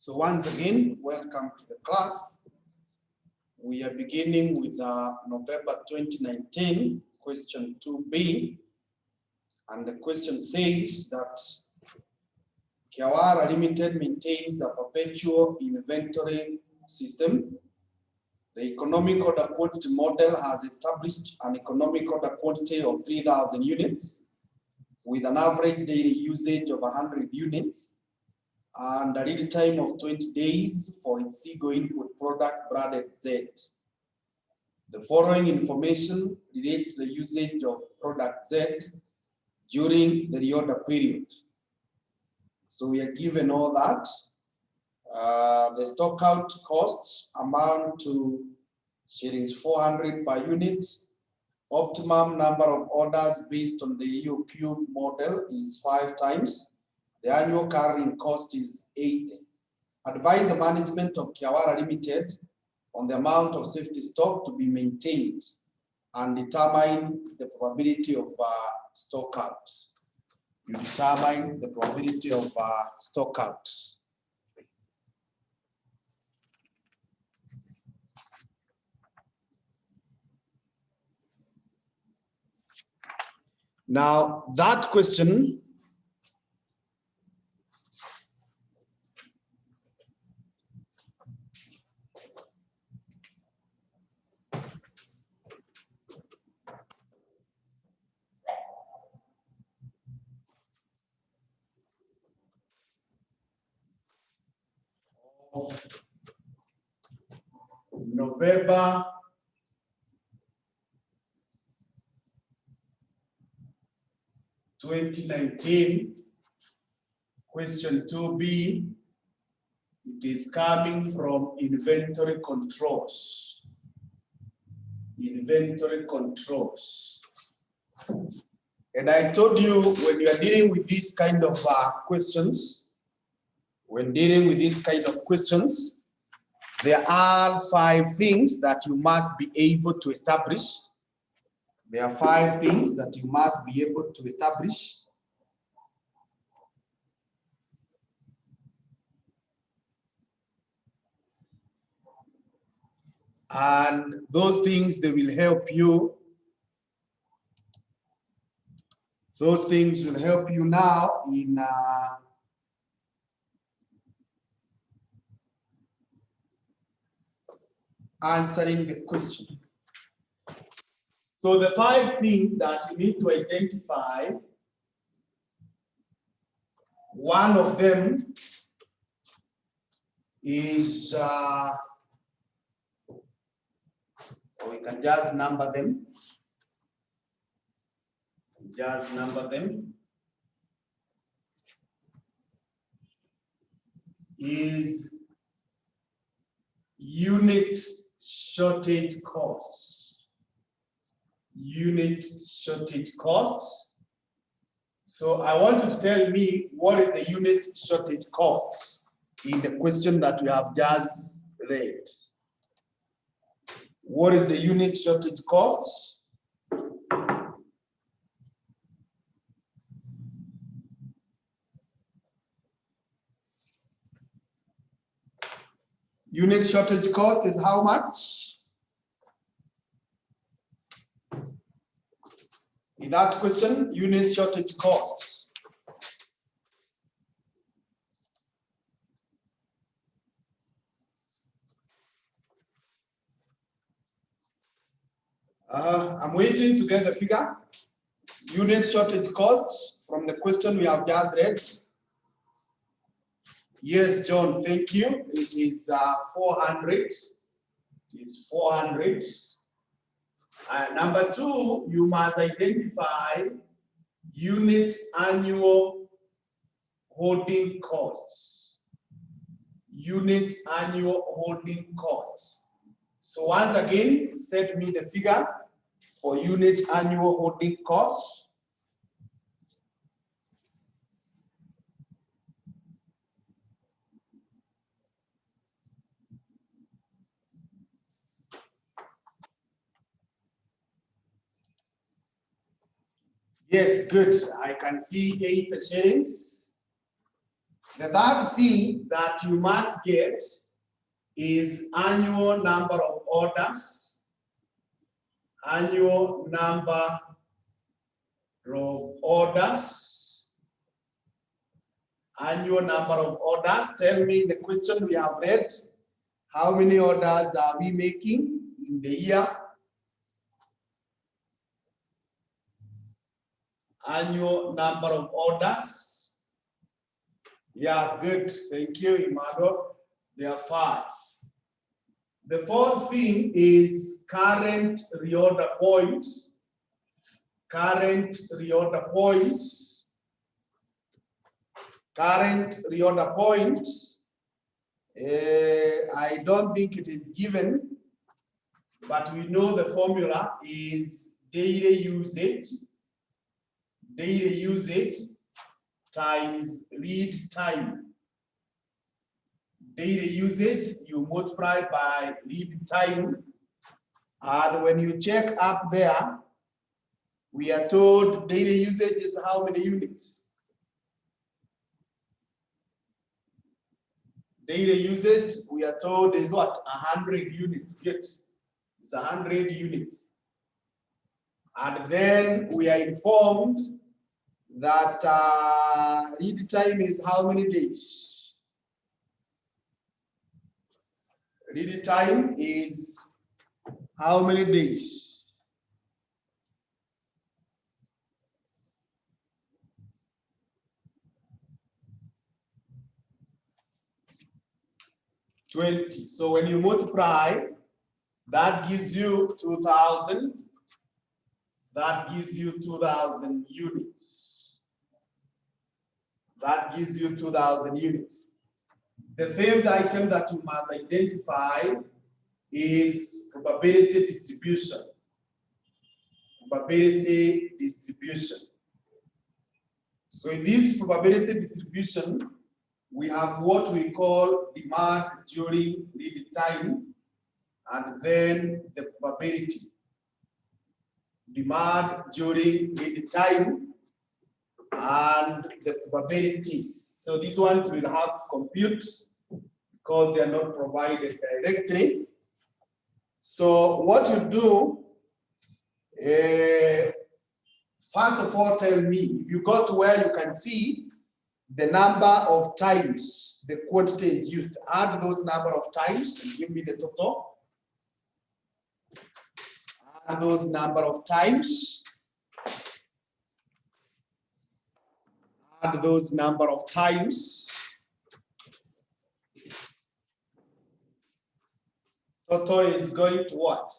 So once again, welcome to the class. We are beginning with November 2019, question 2B. And the question says that Kiawara Limited maintains a perpetual inventory system. The economic order quantity model has established an economic order quantity of 3,000 units with an average daily usage of 100 units and a lead time of 20 days for its single input product branded Z. The following information relates to the usage of product Z during the reorder period. So we are given all that. The stock out costs amount to shillings 400 per unit. Optimum number of orders based on the EOQ model is 5 times. The annual carrying cost is 8. Advise the management of Kiawara Limited on the amount of safety stock to be maintained and determine the probability of stock out. You determine the probability of stock out. Now, that question November 2019, question 2B, it is coming from inventory controls. Inventory controls. And I told you when you are dealing with these kind of questions, there are 5 things that you must be able to establish. There are 5 things that you must be able to establish. And those things, they will help you. Those things will help you now in answering the question. So the 5 things that you need to identify, one of them is, or we can just number them. Is unit shortage costs. Unit shortage costs. So I want you to tell me what is the unit shortage costs in the question that we have just read. What is the unit shortage costs? Unit shortage cost is how much? In that question, unit shortage costs. I'm waiting to get the figure. Unit shortage costs from the question we have just read. Yes, John, thank you. It is 400. It is 400. Number 2, you must identify unit annual holding costs. Unit annual holding costs. So once again, send me the figure for unit annual holding costs. Yes, good. I can see 8 shillings. The third thing that you must get is annual number of orders. Annual number of orders. Annual number of orders. Tell me the question we have read. How many orders are we making in the year? Annual number of orders. Yeah, good. Thank you, Emmanuel. There are 5. The fourth thing is current reorder point. Current reorder point. Current reorder point. I don't think it is given, but we know the formula is daily usage. Daily usage times read time. Daily usage, you multiply by read time. And when you check up there, we are told daily usage is how many units? Daily usage, we are told is what? 100 units. Yet it's 100 units. And then we are informed that read time is how many days? Read time is how many days? $20. So when you multiply, that gives you 2,000. That gives you 2,000 units. That gives you 2,000 units. The third item that you must identify is probability distribution. Probability distribution. So in this probability distribution, we have what we call demand during read time, and then the probability. Demand during read time and the probabilities. So these ones will have to compute because they are not provided directly. So what you do, first of all, tell me, if you go to where you can see the number of times the quantity is used, add those number of times and give me the total. Add those number of times. Add those number of times. Total is going to what?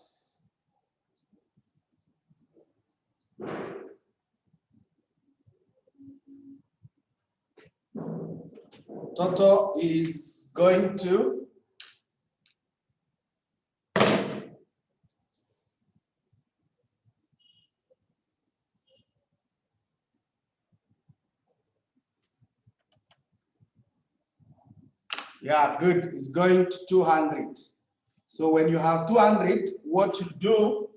Total is going to yeah, good. It's going to 200. So when you have 200, what you do,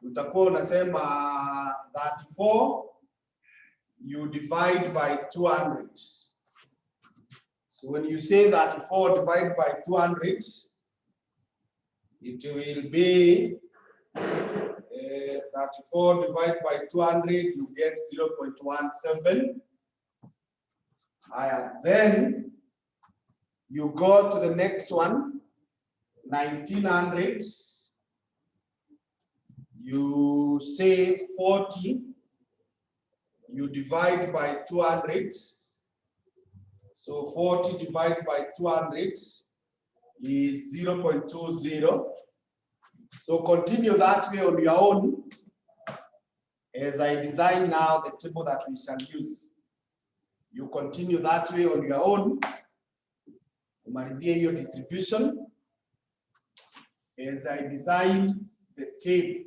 utakuwa unasema 34, you divide by 200. So when you say 34 divided by 200, it will be 34 divided by 200, you get 0.17. Then you go to the next one, 1900. You say 40, you divide by 200. So 40 divided by 200 is 0.20. So continue that way on your own as I design now the table that we shall use. You continue that way on your own. Umalizie your distribution as I design the table.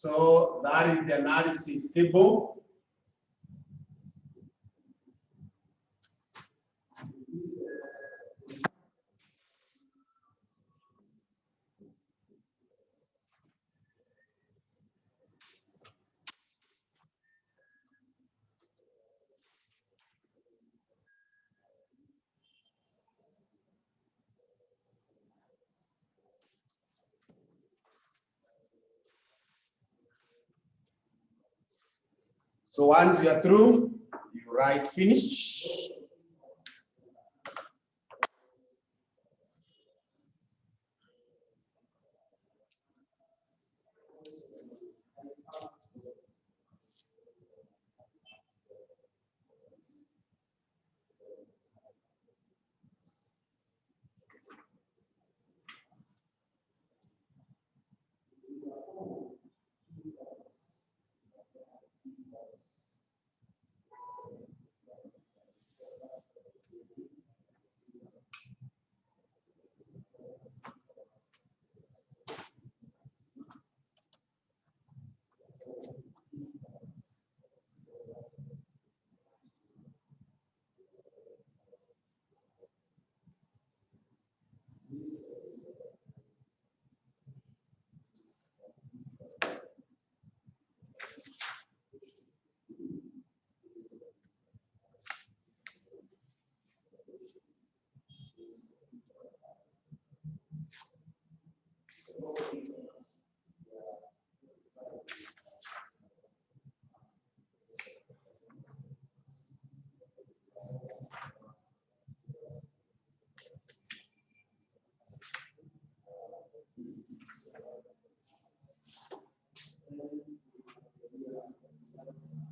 So that is the analysis table. So once you're through, you write finish.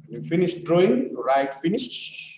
You finish drawing, you write finish.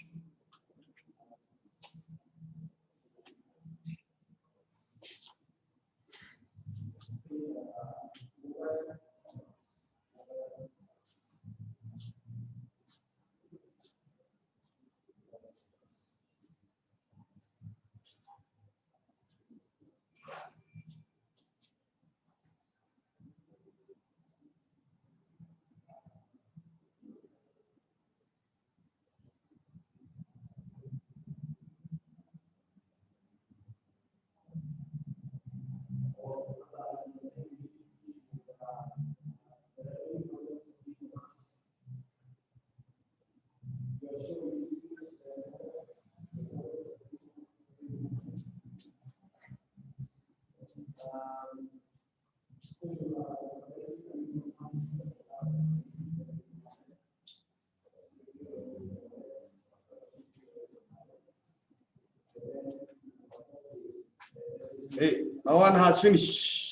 Hey, no one has finished.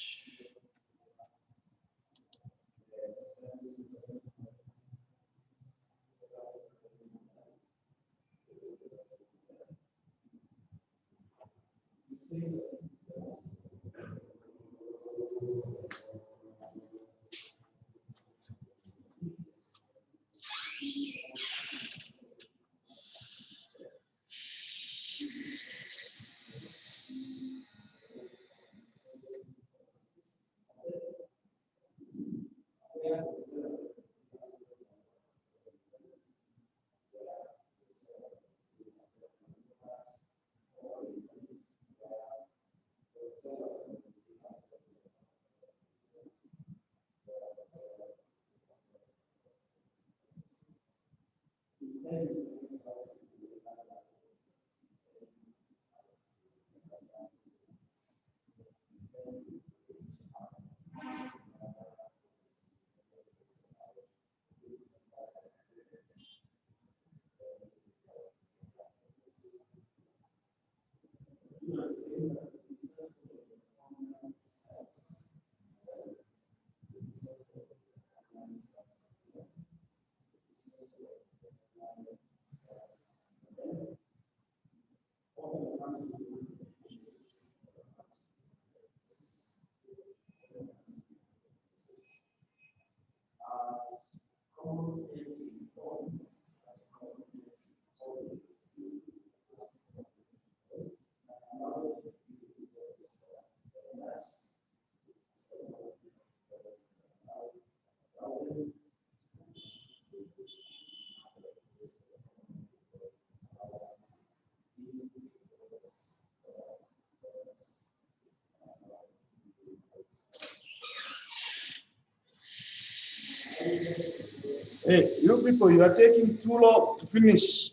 Hey, you people, you are taking too long to finish.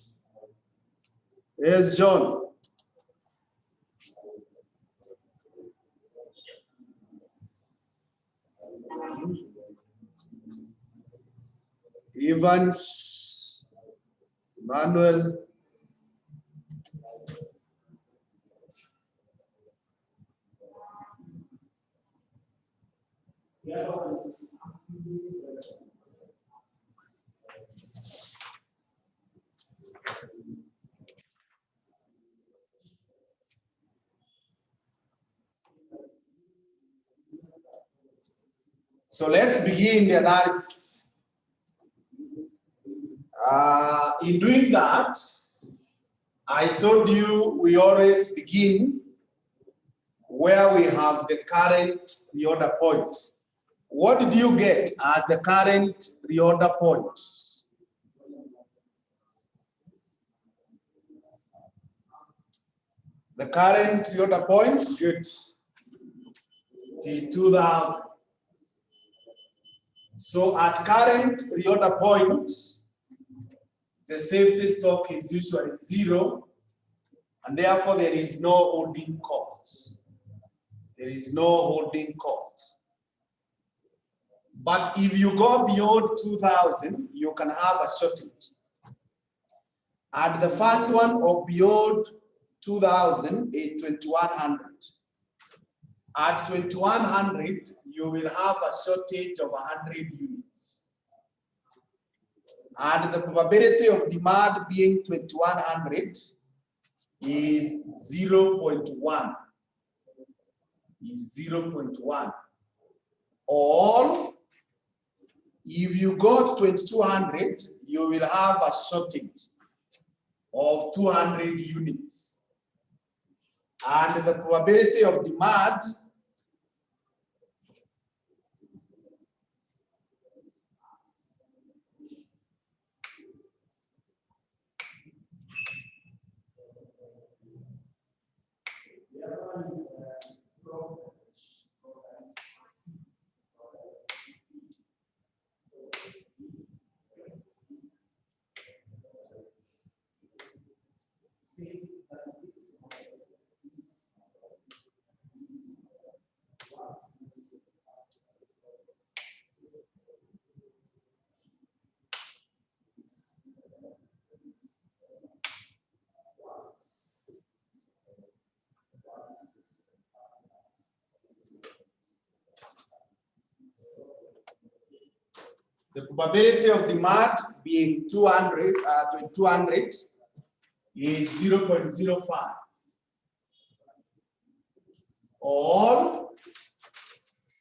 Yes, John. Evans, Manuel. So let's begin the analysis. In doing that, I told you we always begin where we have the current reorder point. What did you get as the current reorder point? The current reorder point, good. It is 2000. So at current reorder point, the safety stock is usually 0, and therefore there is no holding cost. There is no holding cost. But if you go beyond 2000, you can have a shortage. And the first one of beyond 2000 is 2100. At 2100, you will have a shortage of 100 units. And the probability of demand being 2100 is 0.1. Is 0.1. Or if you got 2200, you will have a shortage of 200 units. And the probability of demand The probability of demand being 200 is 0.05. Or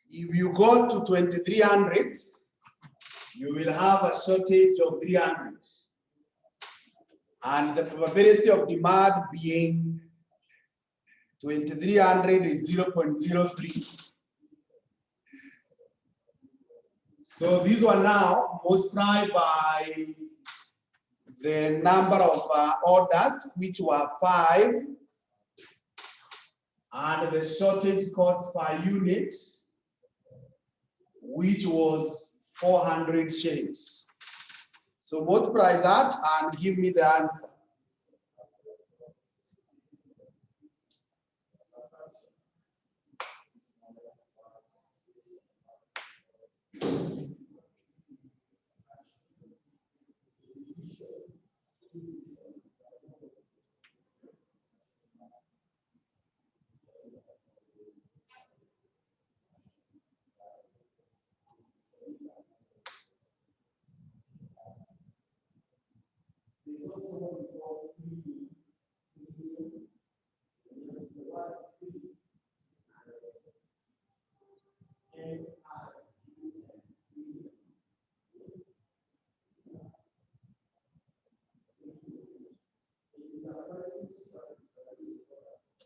if you go to 2300, you will have a shortage of 300. And the probability of demand being 2300 is 0.03. So these one now multiplied by the number of orders, which were 5, and the shortage cost per unit, which was 400 shillings. So multiply that and give me the answer.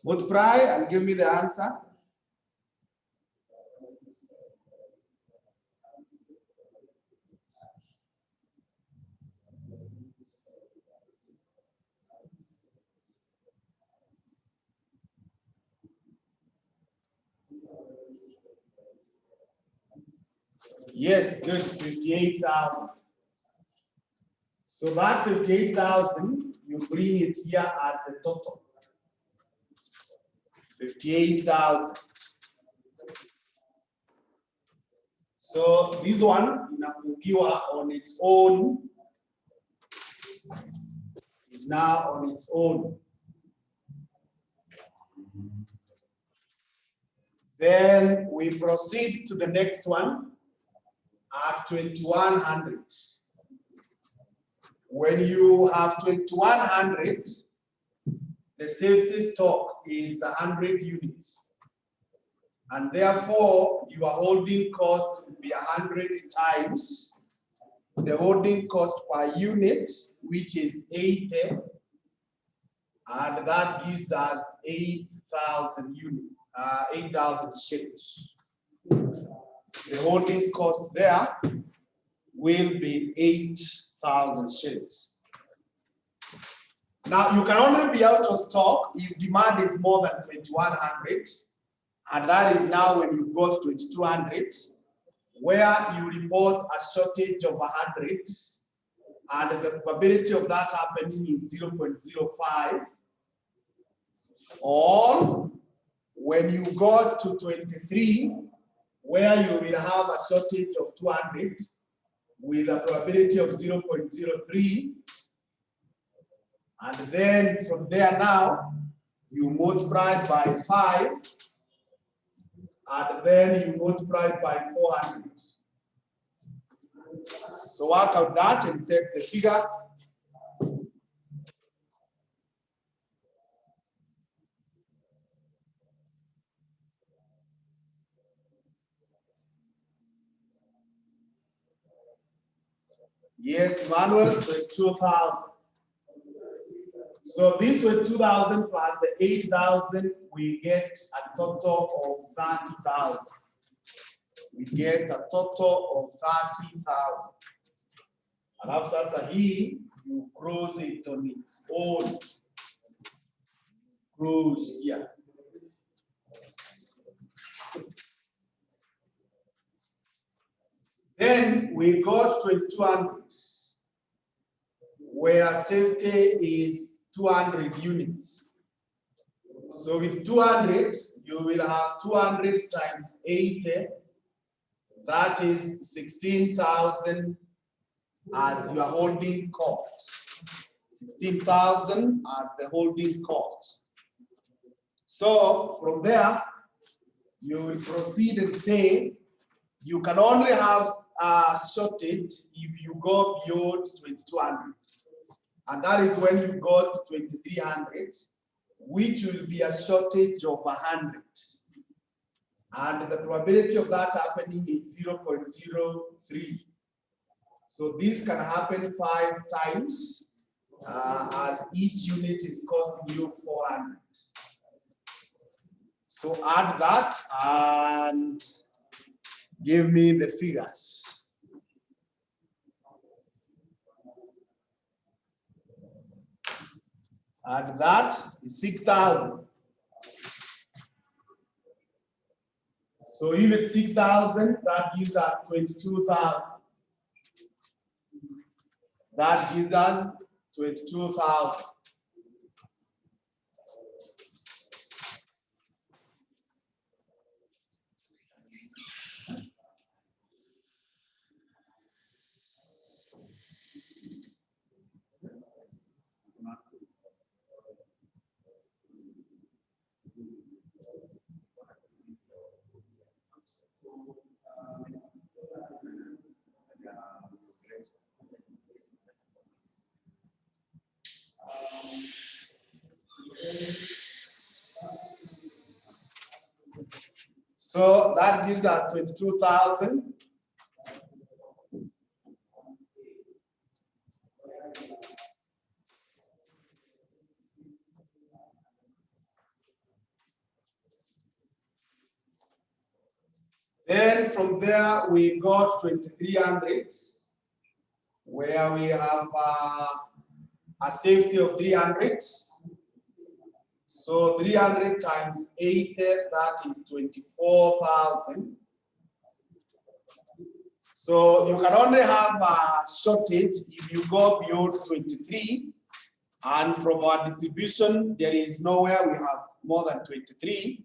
Multiply and give me the answer. Yes, good, 58,000. So that 58,000, you bring it here at the total. 58,000. So this one, inafungiwa on its own, is now on its own. Then we proceed to the next one at 2100. When you have 2100, the safety stock is 100 units. And therefore, your holding cost will be 100 times the holding cost per unit, which is 80. And that gives us 8,000 units, 8,000 shillings. The holding cost there will be 8,000 shillings. Now, you can only be out of stock if demand is more than 2,100, and that is now when you go to 2,200, where you report a shortage of 100, and the probability of that happening is 0.05, or when you go to 23, where you will have a shortage of 200 with a probability of 0.03, and then from there now, you multiply by 5, and then you multiply by 400. So work out that and take the figure. Yes, Manuel, 22,000. So this 22,000 plus the 8,000, we get a total of 30,000. We get a total of 30,000. And after sasa hii, you close it on its own. Close here. Then we got 2,200, where safety is 200 units. So with 200, you will have 200 times 80, that is 16,000 as your holding cost. 16,000 as the holding cost. So from there, you will proceed and say, you can only have a shortage if you go beyond 2200. And that is when you go to 2300, which will be a shortage of 100. And the probability of that happening is 0.03. So this can happen 5 times, and each unit is costing you 400. So add that and give me the figures. Add that is 6,000. So if it's 6,000, that gives us 22,000. That gives us 22,000. So that gives us 22,000. Then from there we got 2,300, where we have a safety of 300. So 300 times 8, that is 24,000. So you can only have a shortage if you go beyond 23. And from our distribution, there is nowhere we have more than 23.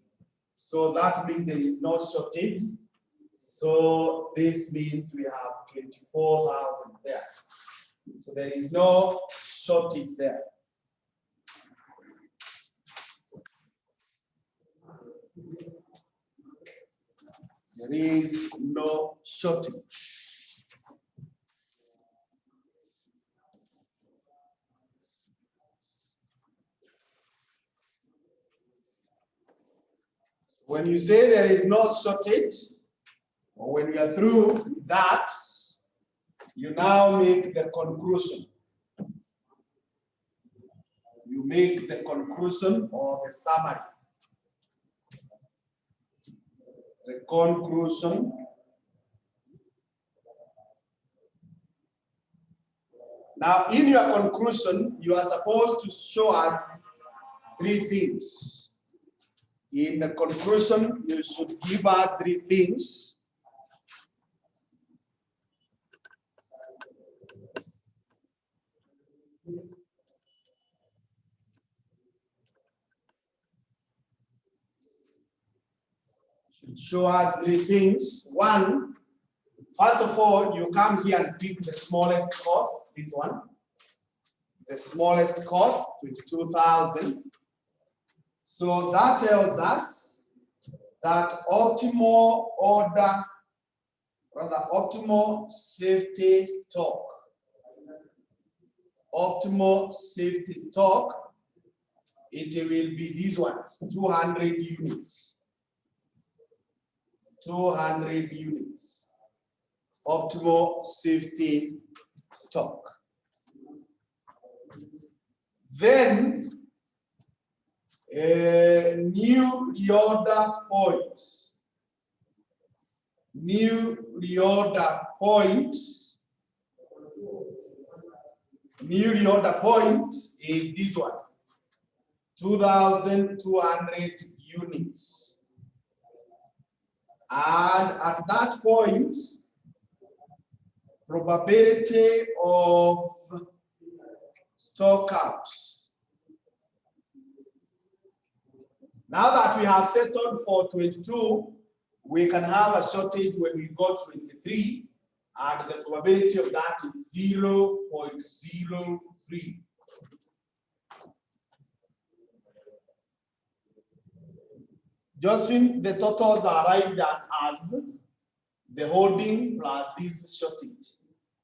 So that means there is no shortage. So this means we have 24,000 there. So there is no shortage there. There is no shortage. When you say there is no shortage, or when you are through with that, you now make the conclusion. You make the conclusion or the summary. The conclusion. Now, in your conclusion, you are supposed to show us 3 things. In the conclusion, you should give us 3 things. Show us 3 things. One, first of all, you come here and pick the smallest cost, this one. The smallest cost, 22,000. So that tells us that optimal order, rather optimal safety stock. Optimal safety stock, it will be these ones, 200 units. 200 units. Optimal safety stock. Then a new reorder point. New reorder point. New reorder point is this one. 2,200 units. And at that point, probability of stock out. Now that we have settled for 22, we can have a shortage when we got 23, and the probability of that is 0.03. Josephine, the totals are arrived at as, the holding plus this shortage.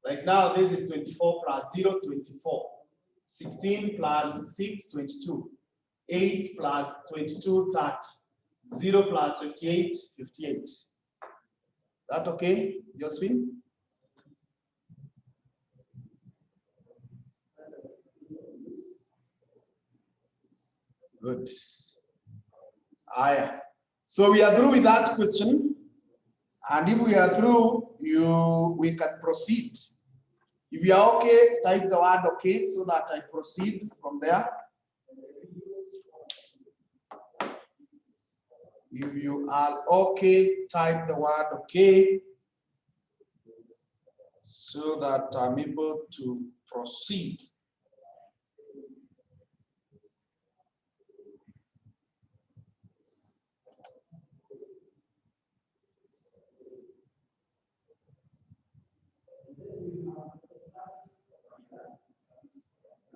Like now, this is 24 plus 0, 24. 16 plus 6, 22. 8 plus 22, 30. 0 plus 58, 58. That okay, Josephine? Good. So we are through with that question. And if we are through, we can proceed. If you are okay, type the word okay so that I proceed from there. If you are okay, type the word okay so that I'm able to proceed.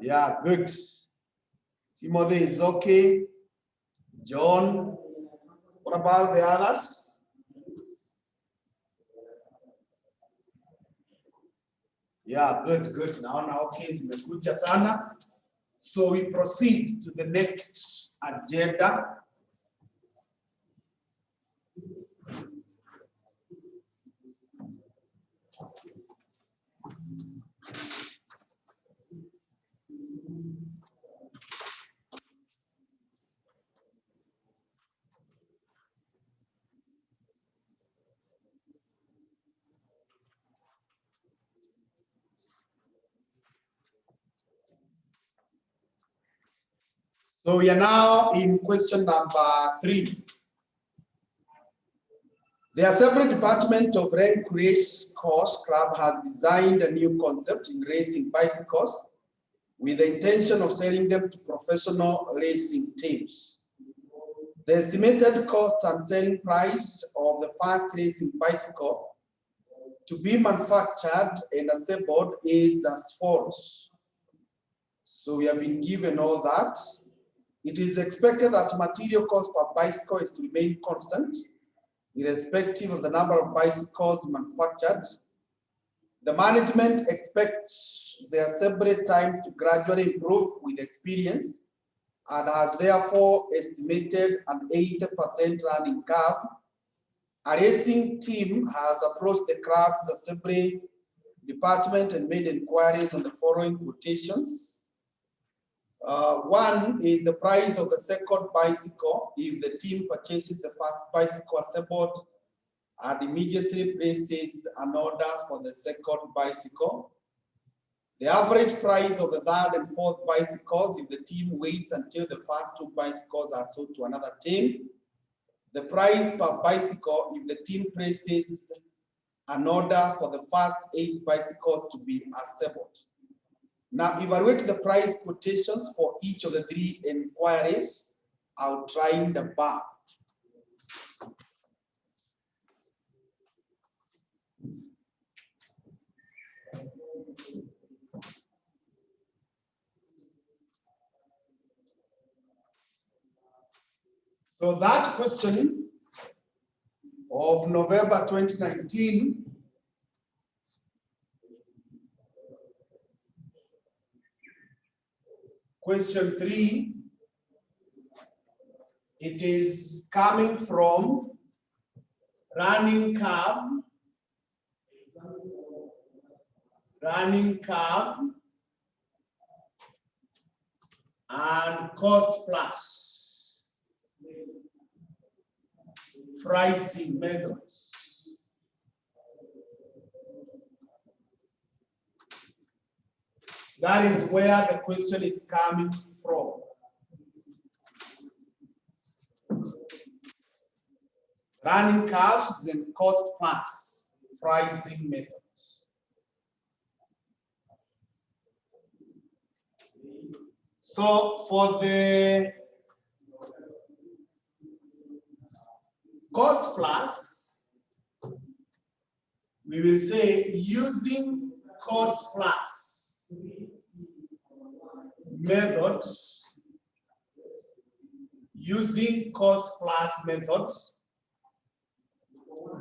Yeah, good. Timothy is okay. John, what about the others? Yeah, good, good. Now, okay, zimekuja sana. So we proceed to the next agenda. So we are now in question number 3. The Assembly Department of Rank Race Course Club has designed a new concept in racing bicycles with the intention of selling them to professional racing teams. The estimated cost and selling price of the first racing bicycle to be manufactured and assembled is as follows. So we have been given all that. It is expected that material cost per bicycle is to remain constant, irrespective of the number of bicycles manufactured. The management expects the assembly time to gradually improve with experience and has therefore estimated an 80% running curve. A racing team has approached the club's assembly department and made inquiries on the following quotations. One is the price of the second bicycle if the team purchases the first bicycle assembled and immediately places an order for the second bicycle. The average price of the third and fourth bicycles if the team waits until the first 2 bicycles are sold to another team. The price per bicycle if the team places an order for the first 8 bicycles to be assembled. Now evaluate the price quotations for each of the 3 inquiries outlined above. So that question of November 2019 question 3, it is coming from running curve, and cost plus pricing methods. That is where the question is coming from. Running curves and cost plus pricing methods. So for the cost plus, we will say using cost plus method,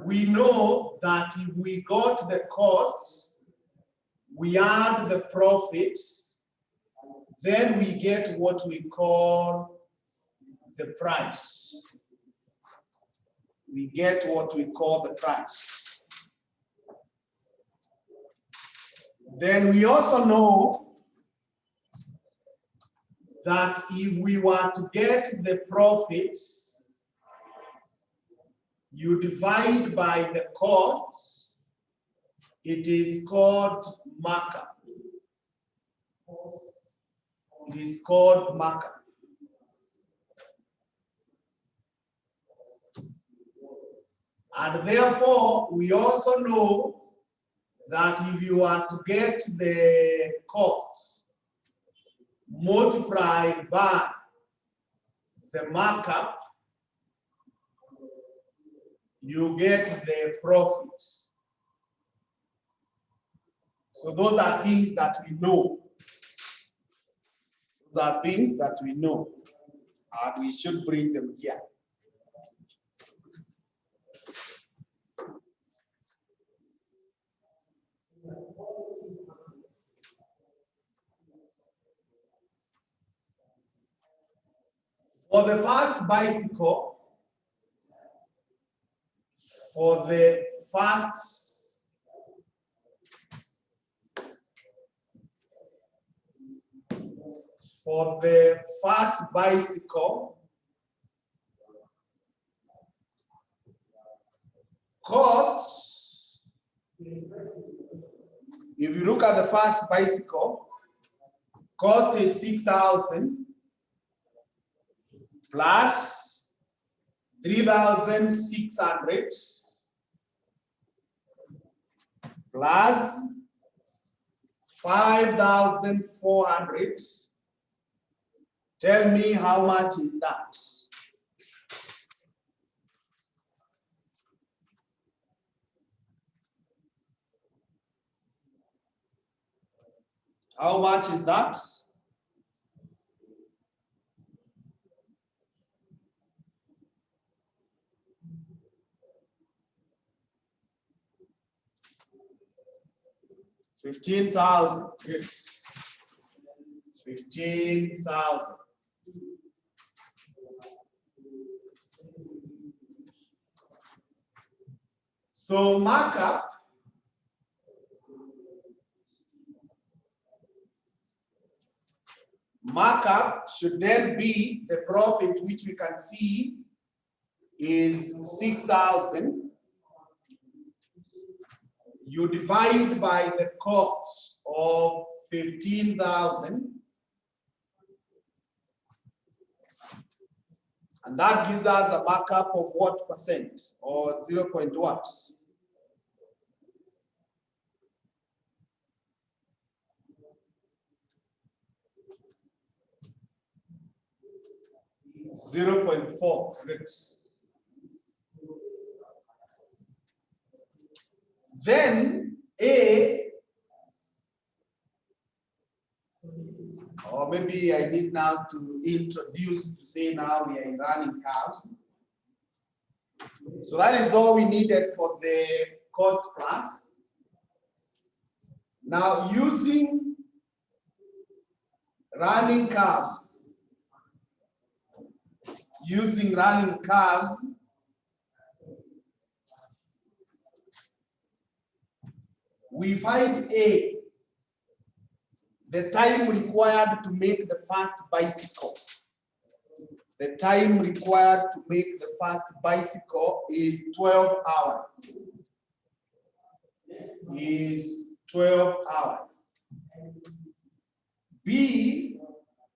we know that if we got the costs, we add the profits, then we get what we call the price. We get what we call the price. Then we also know that if we were to get the profits, you divide by the costs, it is called markup. It is called markup. And therefore, we also know that if you are to get the costs multiplied by the markup, you get the profit. So those are things that we know. Those are things that we know, and we should bring them here. For the first bicycle, for the first bicycle, costs, if you look at the first bicycle, cost is 6,000 plus 3,600 plus 5,400. Tell me how much is that? How much is that? $15,000. 15,000. So markup should then be the profit, which we can see is 6,000. You divide by the costs of 15,000, and that gives us a markup of what percent, or 0. What? $0.4. Then A, or maybe I need now to introduce to say now we are in running curves. So that is all we needed for the cost plus. Now using running curves, we find A, the time required to make the first bicycle. The time required to make the first bicycle is 12 hours. Is 12 hours. B,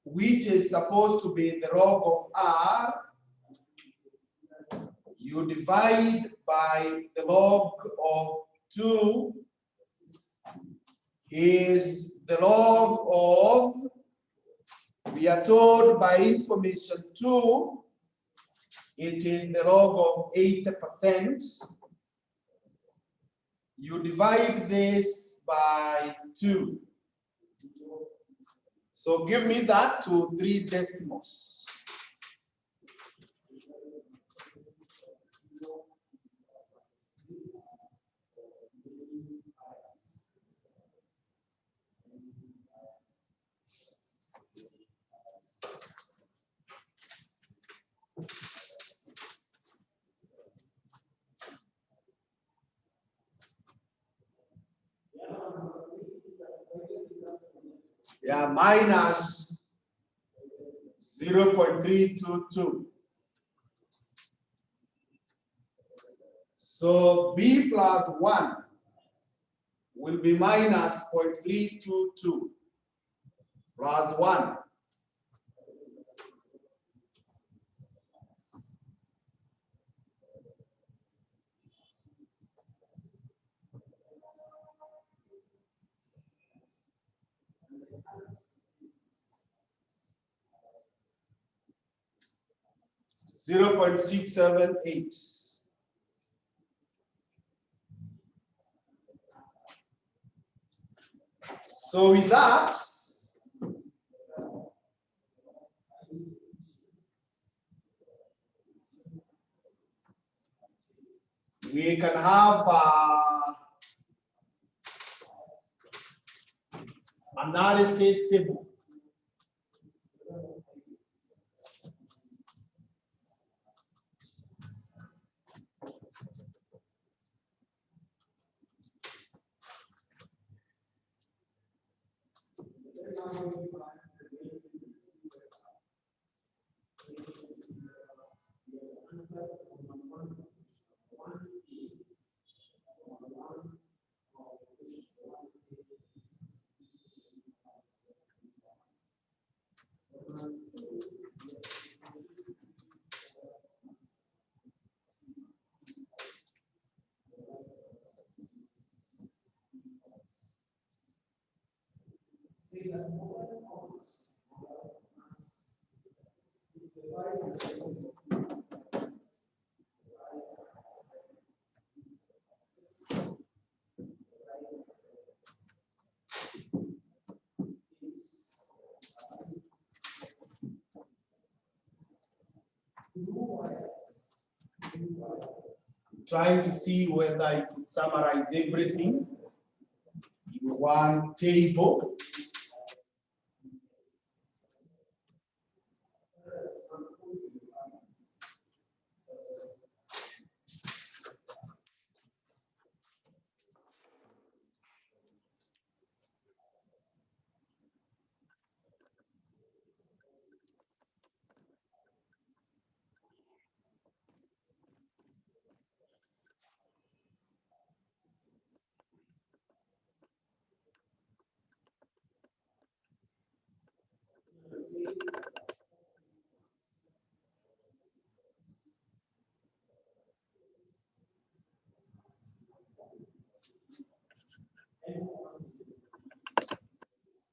which is supposed to be the log of R, you divide by the log of 2 is the log of, we are told by information 2, it is the log of 80%. You divide this by 2. So give me that to 3 decimals. Yeah, minus 0.322. So B plus 1 will be minus 0.322 plus 1. Zero 0.678. So with that, we can have analysis table. Trying to see whether I could summarize everything in one table.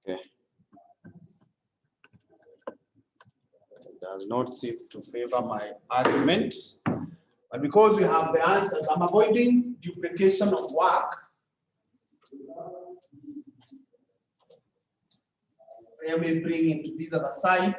Okay. Does not seem to favor my argument. But because we have the answers, I'm avoiding duplication of work. I will bring it to this other side.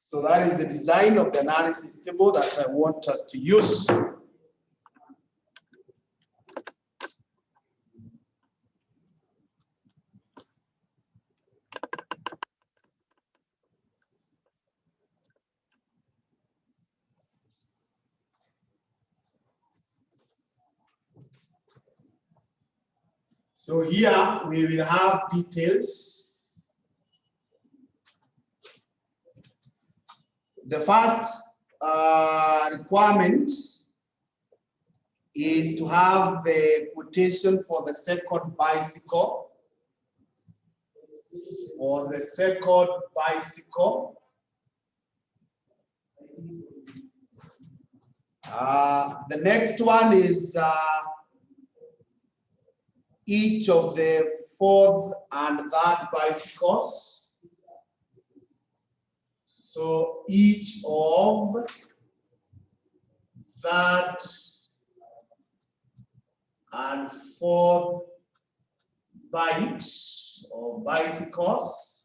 So that is the design of the analysis table that I want us to use. So here we will have details. The first requirement is to have the quotation for the second bicycle. For the second bicycle. The next one is each of the fourth and third bicycles. So each of third and fourth bikes or bicycles,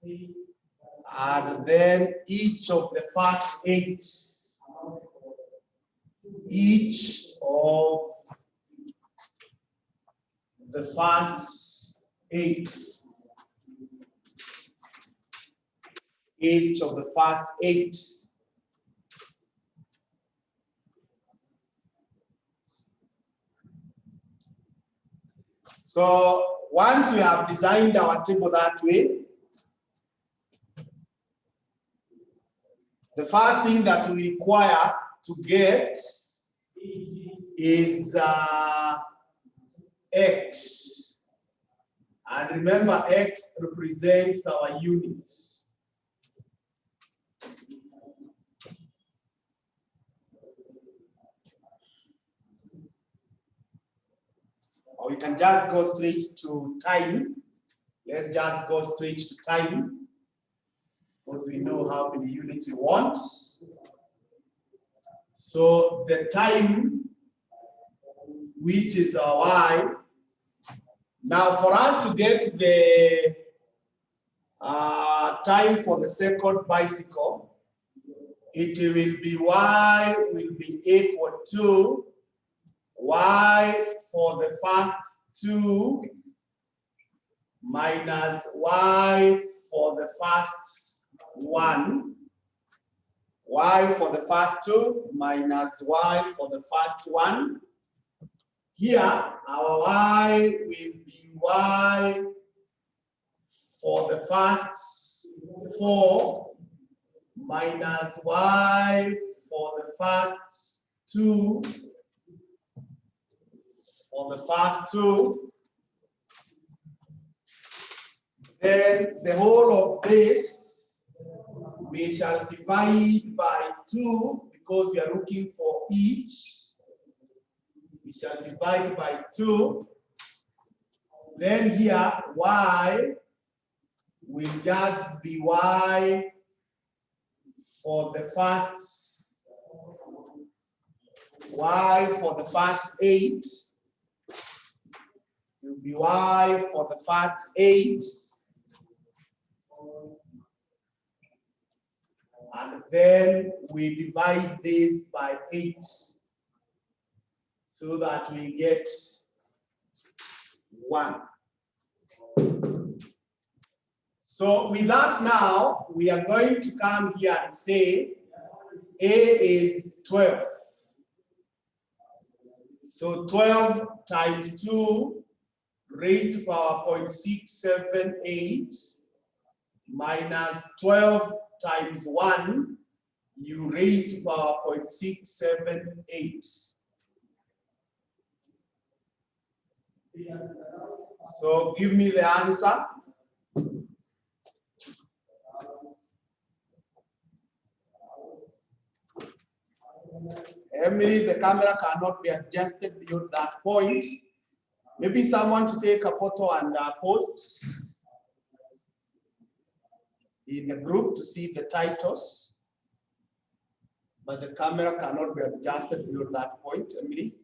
and then each of the first 8. Each of the first 8. Each of the first 8. So once we have designed our table that way, the first thing that we require to get is X. And remember, X represents our units. Or we can just go straight to time. Let's just go straight to time, because we know how many units we want. So the time, which is our Y. Now for us to get the time for the second bicycle, it will be Y will be equal to Y for the first 2 minus Y for the first 1. Y for the first 2 minus Y for the first 1. Here, our Y will be Y for the first 4 minus Y for the first 2 for the first 2. Then the whole of this we shall divide by 2, because we are looking for each. We shall divide by 2. Then here Y will just be Y for the first, Y for the first 8. It will be Y for the first 8. And then we divide this by 8, so that we get 1. So with that now, we are going to come here and say A is 12. So 12 times 2 raised to power 0.678 minus 12 times 1, you raised to power 0.678. So give me the answer. Emily, the camera cannot be adjusted beyond that point. Maybe someone to take a photo and post in the group to see the titles. But the camera cannot be adjusted beyond that point, Emily.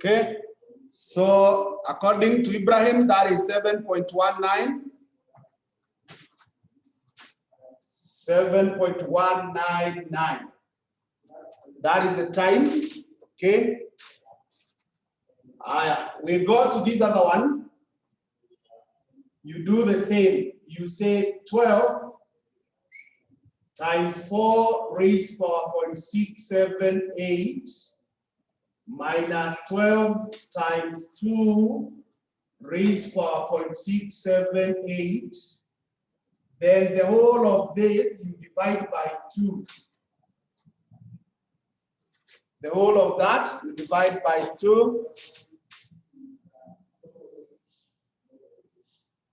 Okay, so according to Ibrahim, that is 7.19. 7.199. That is the time. Okay. We go to this other one. You do the same. You say 12 times 4 raised to power 0.678 minus 12 times 2 raised to power 0.678. Then the whole of this you divide by 2. The whole of that you divide by 2.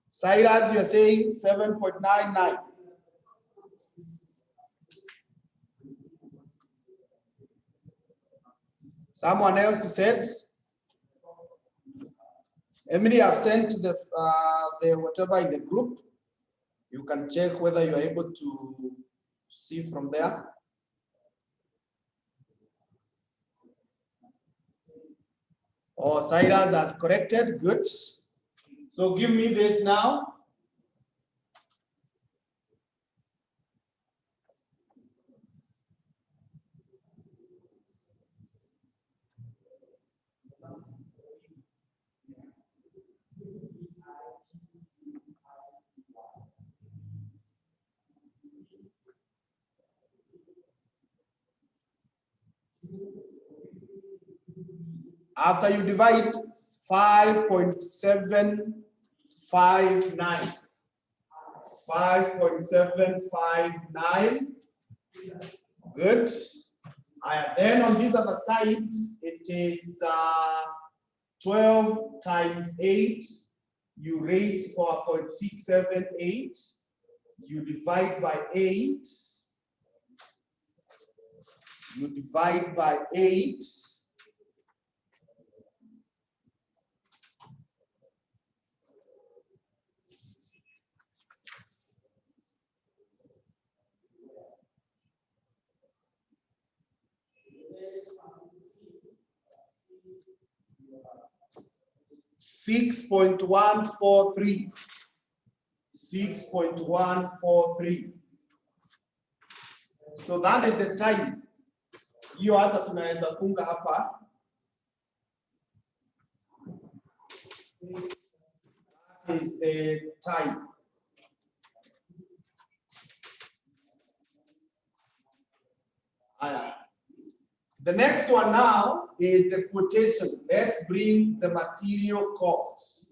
Cyrus, you're saying 7.99. Someone else said, Emily, have sent the whatever in the group. You can check whether you are able to see from there. Oh, Cyrus has corrected. Good. So give me this now. After you divide 5.759. 5.759. Good. Then on this other side, it is 12 times 8. You raise 4.678. You divide by 8. You divide by 8. $6.143. 6.143. So that is the time. Hiyo hata tunaweza funga hapa. That is the time. The next one now is the quotation. Let's bring the material cost.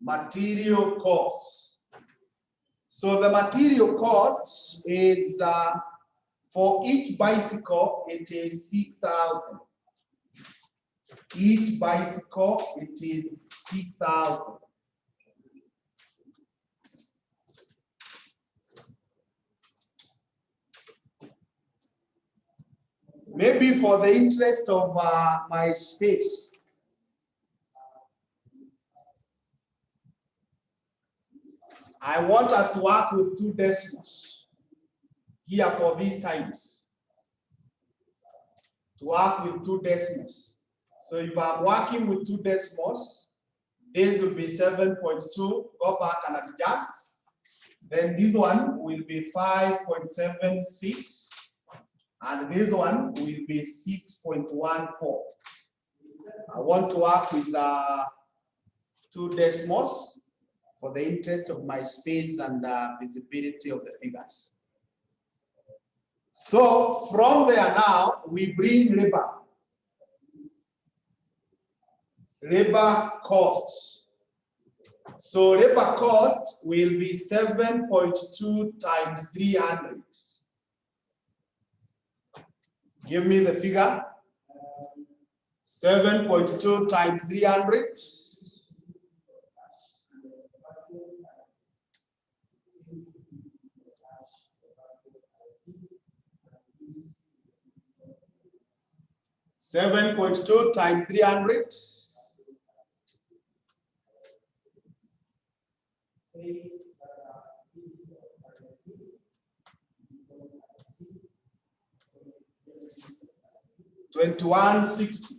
Material cost. So the material cost is for each bicycle, it is 6,000. Each bicycle, it is 6,000. Maybe for the interest of my space, I want us to work with 2 decimals here for these times. To work with 2 decimals. So if I'm working with 2 decimals, this will be 7.2. Go back and adjust. Then this one will be 5.76. and this one will be 6.14. I want to work with 2 decimals for the interest of my space and visibility of the figures. So from there now, we bring labor costs. So labor cost will be 7.2 times 300. Give me the figure. 7.2 times 300. 7.2 times 300. 2160.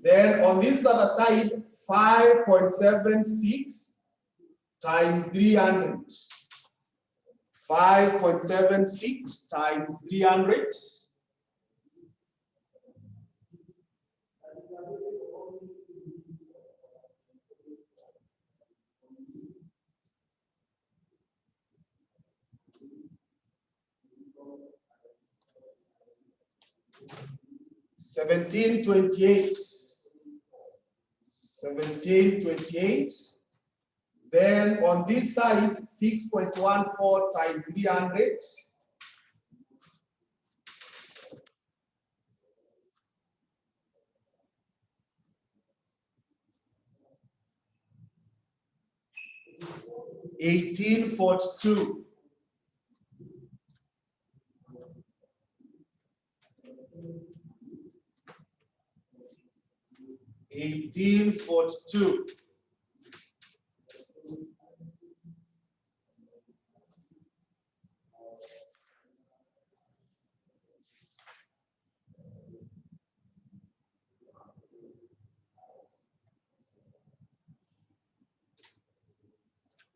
Then on this other side, 5.76 times 300. 5.76 times 300. 1728. 1728. Then on this side, 6.14 times 300. 1842. 1842.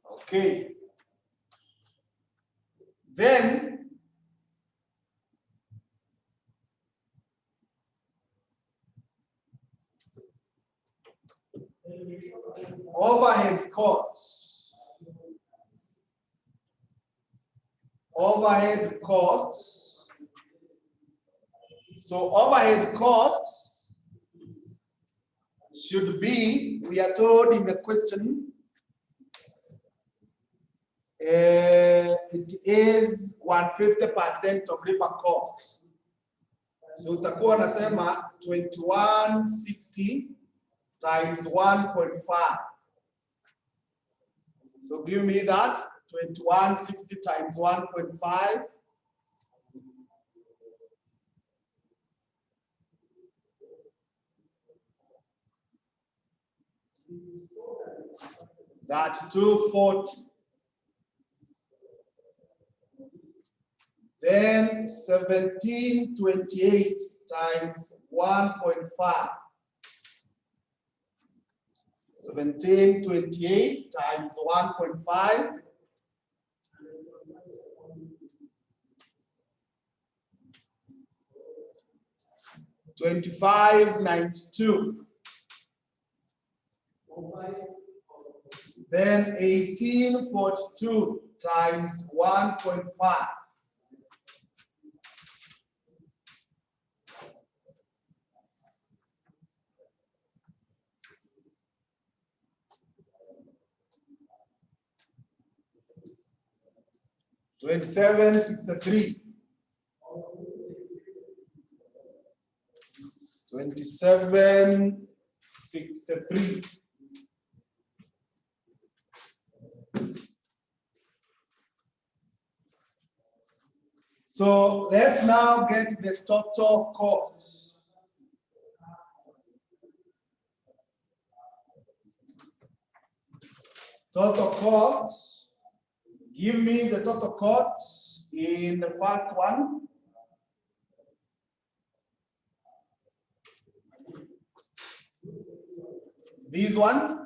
Okay. Then overhead costs. Overhead costs. So overhead costs should be, we are told in the question, it is 150% of labor cost. So utakuwa nasema 2160 times 1.5. So give me that 2160 times 1.5. That's 240. Then 1728 times 1.5. 1728 times 1.5. 2592. Then 1842 times 1.5. 2763. 2763. So let's now get the total costs. Total costs. Give me the total costs in the first one. This one.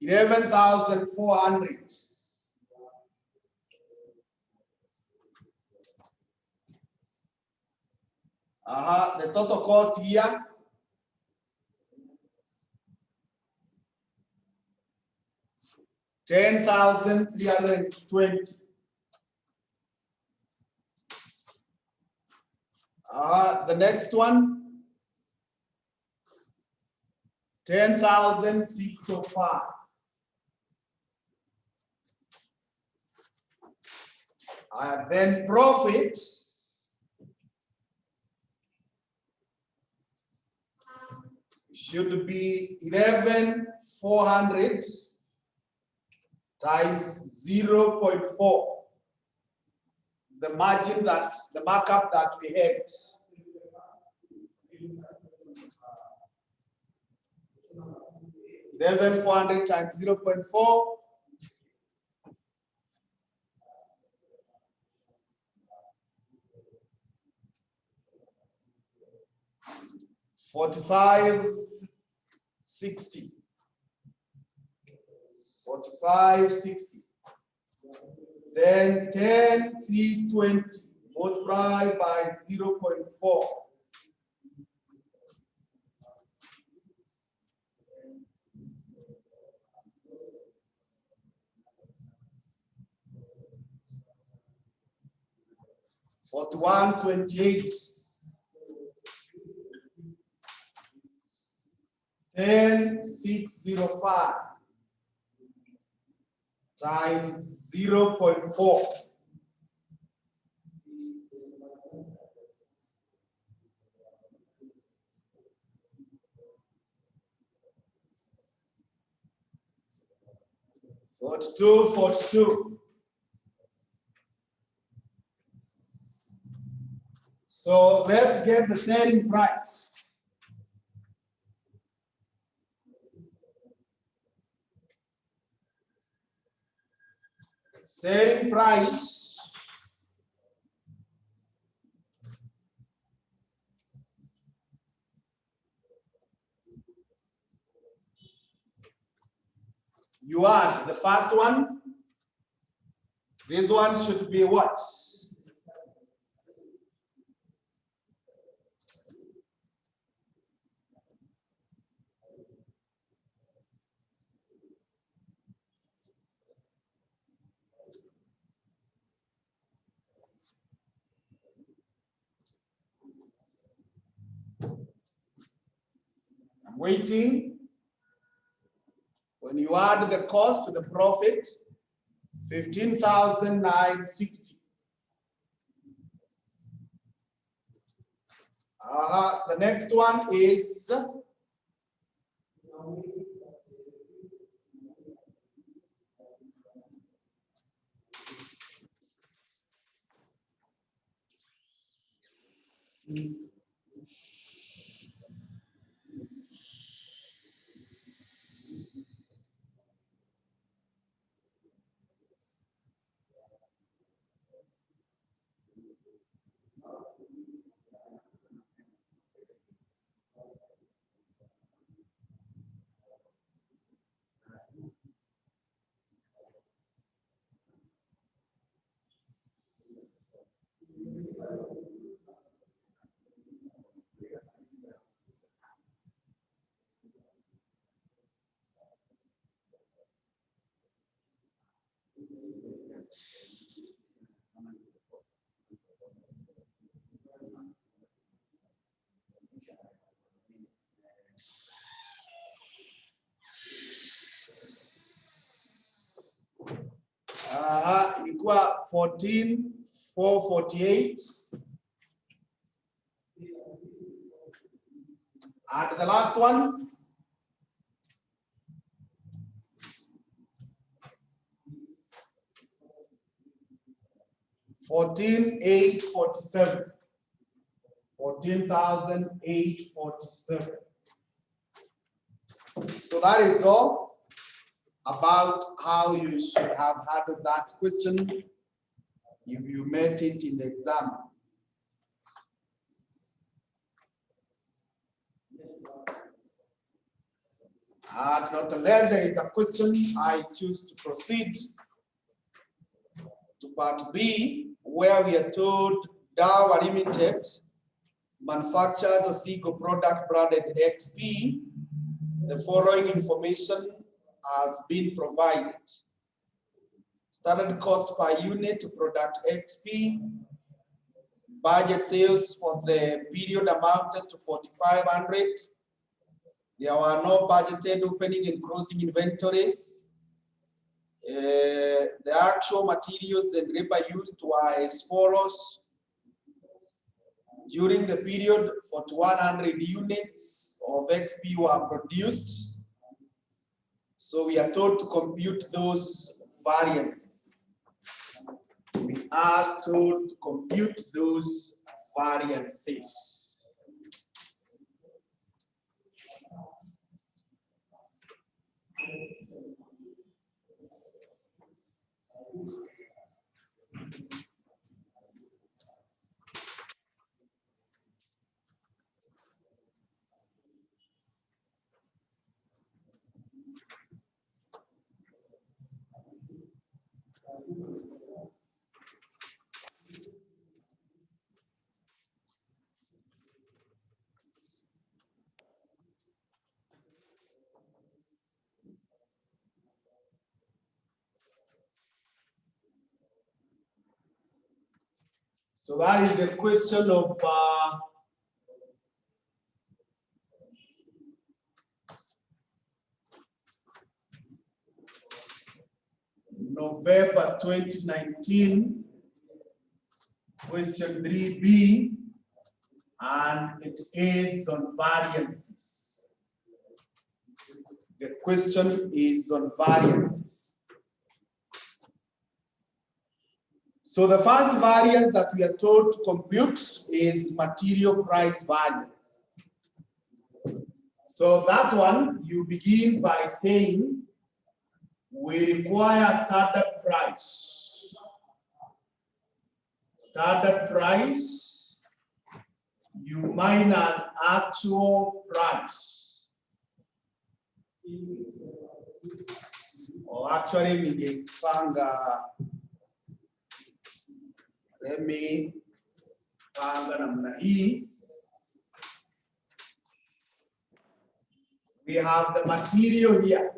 11,400. The total cost here, $10,320. The next one, 10,605. Then profits should be 11,400 times 0.4. The margin that, the markup that we had. $11,400 times 0.4. $45.60. $45.60. Then 10,320 multiplied by 0.4. $41.28. 10,605 times 0.4. $42.42. So let's get the selling price. Selling price you add the first one. This one should be what? I'm waiting. When you add the cost to the profit, 15,960. The next one is ilikuwa 14,448. And the last one, $14,847. 14,847. So that is all about how you should have handled that question if you met it in the exam. Nonetheless, there is a question. I choose to proceed to part B, where we are told Dow Limited manufactures a single product branded XP. The following information has been provided. Standard cost per unit to product XP. Budget sales for the period amounted to 4,500. There were no budgeted opening and closing inventories. The actual materials and labor used were as follows. During the period, 4,100 units of XP were produced. So we are told to compute those variances. We are told to compute those variances. So that is the question of November 2019, question 3B, and it is on variances. The question is on variances. So the first variance that we are told to compute is material price variance. So that one, you begin by saying, we require standard price. Standard price, you minus actual price. Or actually, we found let me we have the material here.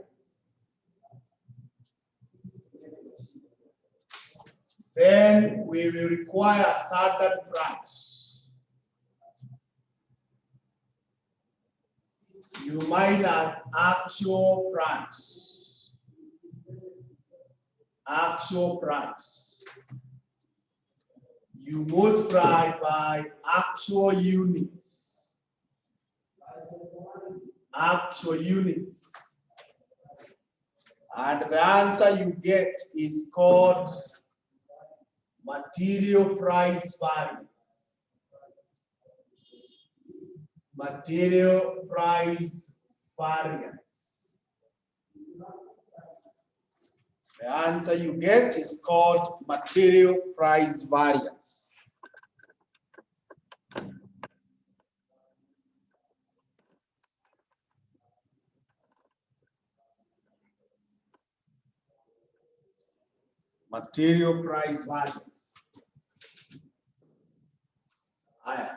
Then we will require standard price. You minus actual price. Actual price. You multiply by actual units. Actual units. And the answer you get is called material price variance. Material price variance. The answer you get is called material price variance. Material price variance.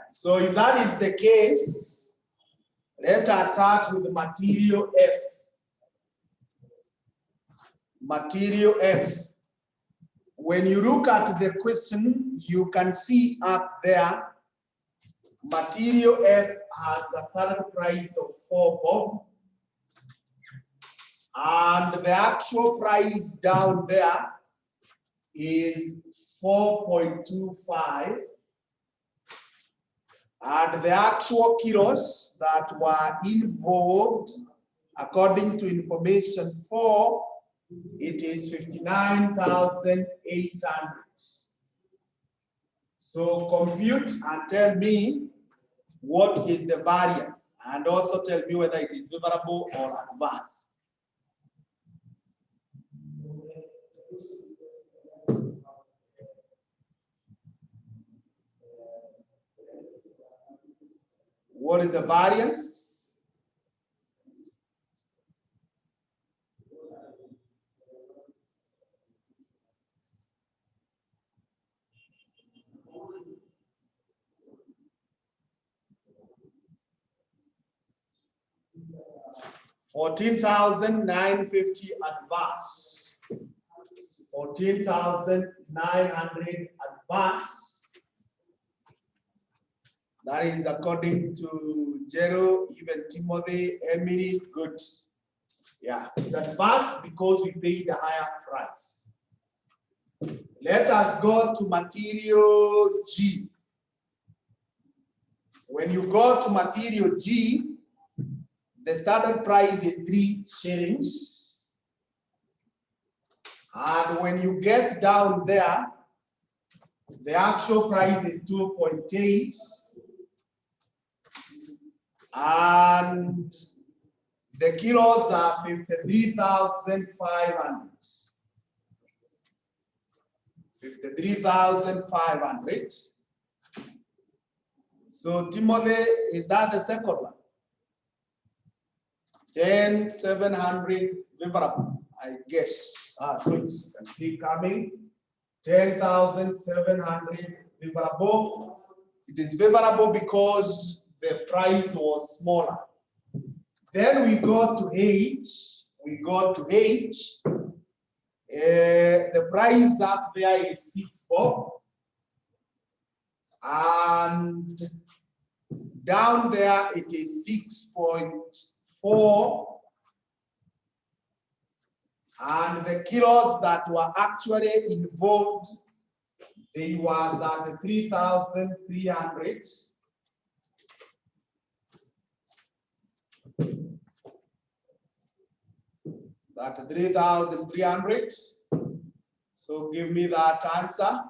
So if that is the case, let us start with the material F. Material F. When you look at the question, you can see up there, material F has a standard price of 4 bob. And the actual price down there is 4.25. And the actual kilos that were involved, according to information 4, it is 59,800. So compute and tell me what is the variance, and also tell me whether it is favorable or adverse. What is the variance? 14,950 advance. 14,900 advance. That is according to Jero, even Timothy, Emily, good. Yeah, it's advanced because we paid a higher price. Let us go to material G. When you go to material G, the starting price is 3 shillings. And when you get down there, the actual price is 2.8. And the kilos are 53,500. 53,500. So Timothy, is that the second one? 10,700 favorable, I guess. Good. You can see coming. 10,700 favorable. It is favorable because the price was smaller. Then we go to H. We go to H. The price up there is 6 bob. And down there it is 6.4. And the kilos that were actually involved, they were that 3,300. That 3,300. So give me that answer.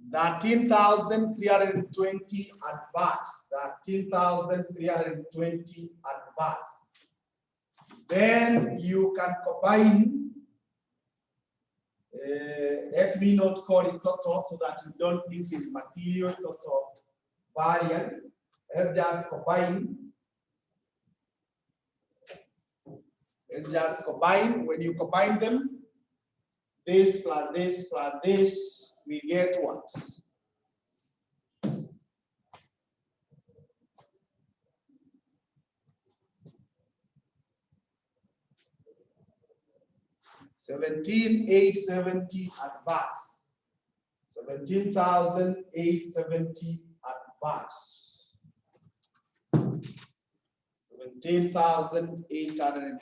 13,320 advance. 13,320 advance. Then you can combine. Let me not call it total so that you don't think it's material total variance. Let's just combine. Let's just combine. When you combine them, this plus this plus this, we get what? $17,870 advance. 17,870 advance. 17,800.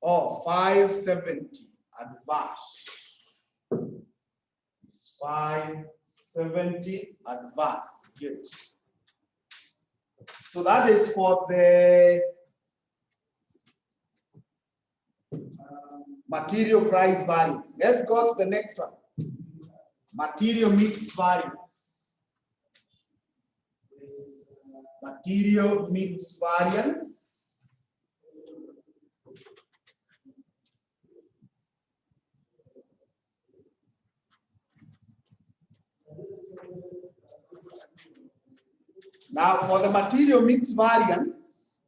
Oh, 570 advance. 570 advance. Good. So that is for the material price variance. Let's go to the next one. Material mix variance. Material mix variance. Now for the material mix variance,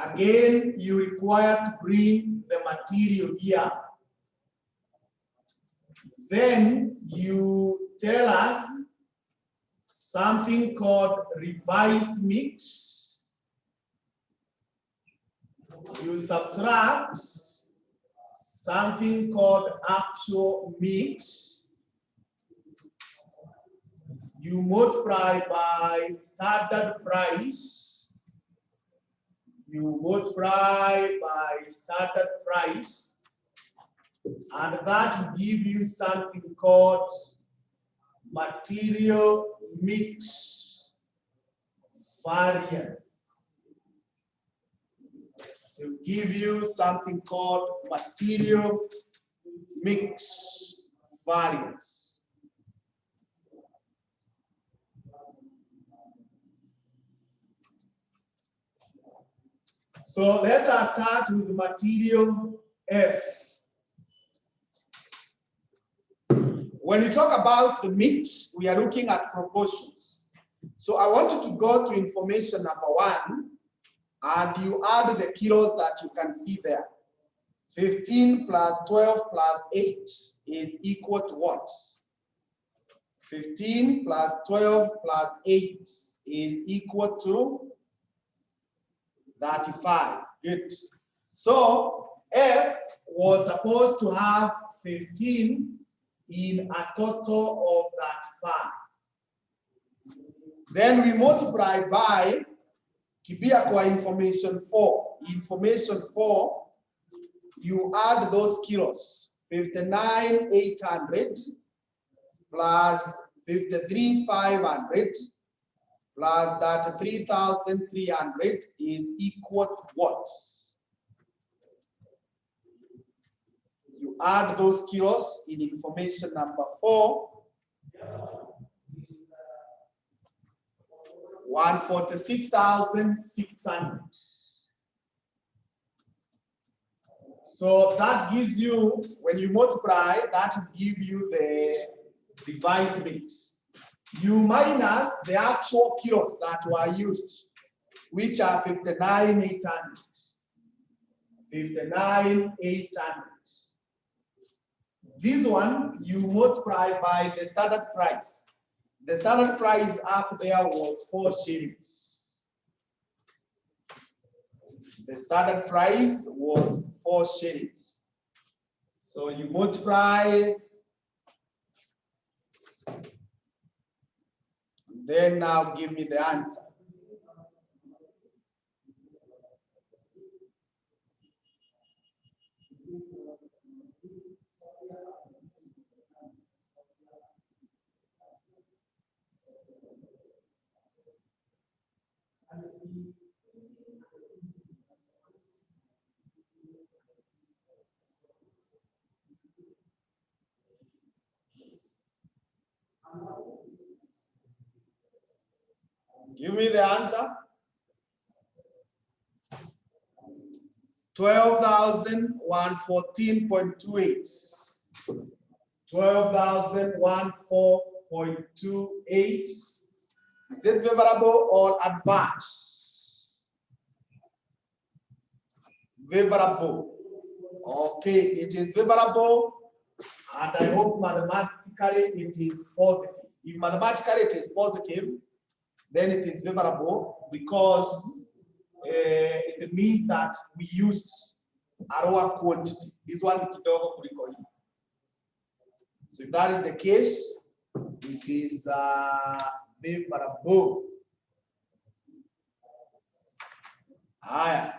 again, you require to bring the material here. Then you tell us something called revised mix. You subtract something called actual mix. You multiply by standard price. You multiply by standard price. And that will give you something called material mix variance. To give you something called material mix variance. So let us start with material F. When we talk about the mix, we are looking at proportions. So I want you to go to information number 1, and you add the kilos that you can see there. 15 plus 12 plus 8 is equal to what? 15 plus 12 plus 8 is equal to 35. Good. So F was supposed to have 15 in a total of 35. Then we multiply by Kibia kwa information 4. Information 4, you add those kilos. 59,800 plus 53,500 plus that 3,300 is equal to what? You add those kilos in information number 4. 146,600. So that gives you, when you multiply, that will give you the revised mix. You minus the actual kilos that were used, which are 59,800. 59,800. This one, you multiply by the standard price. The standard price up there was 4 shillings. The standard price was 4 shillings. So you multiply, then now give me the answer. Give me the answer. 12,114.28. 12,104.28. Is it favorable or adverse? Favorable. Okay, it is favorable, and I hope mathematically it is positive. If mathematically it is positive, then it is favorable because it means that we used a lower quantity. This one kidogo kuliko hii. So if that is the case, it is favorable.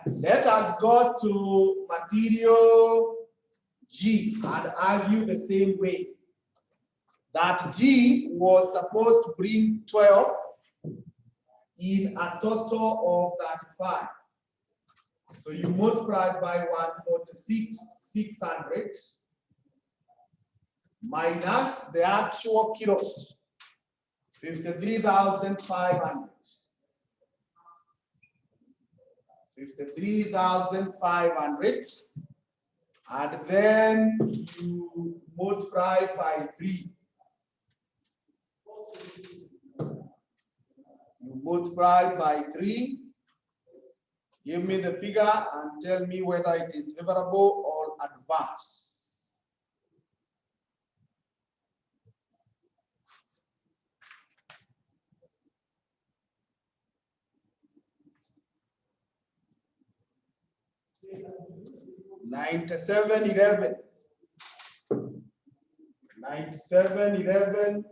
Let us go to material G and argue the same way. That G was supposed to bring 12 in a total of 35. So you multiply by 146,600 minus the actual kilos, 53,500. 53,500, and then you multiply by 3. You multiply by 3. Give me the figure and tell me whether it is favorable or adverse. $97.11. $97.11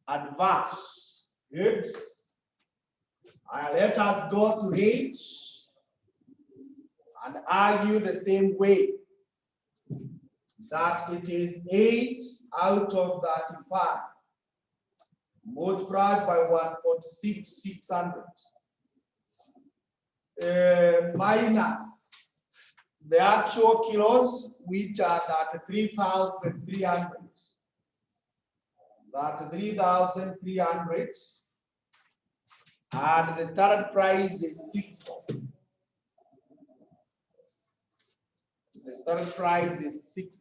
adverse. Good. Let us go to H and argue the same way. That it is 8 out of 35 multiplied by 146,600 minus the actual kilos, which are 33,300. 33,300, and the standard price is 6. The standard price is 6.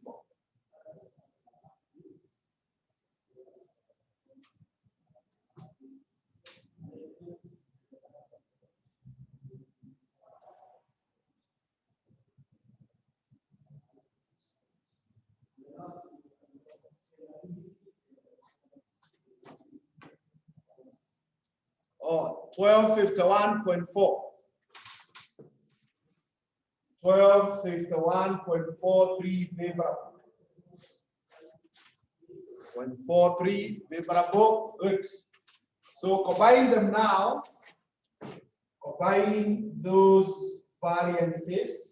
1251.4. 1251.43 favorable. 0.43 favorable. Good. So combine them now. Combine those variances.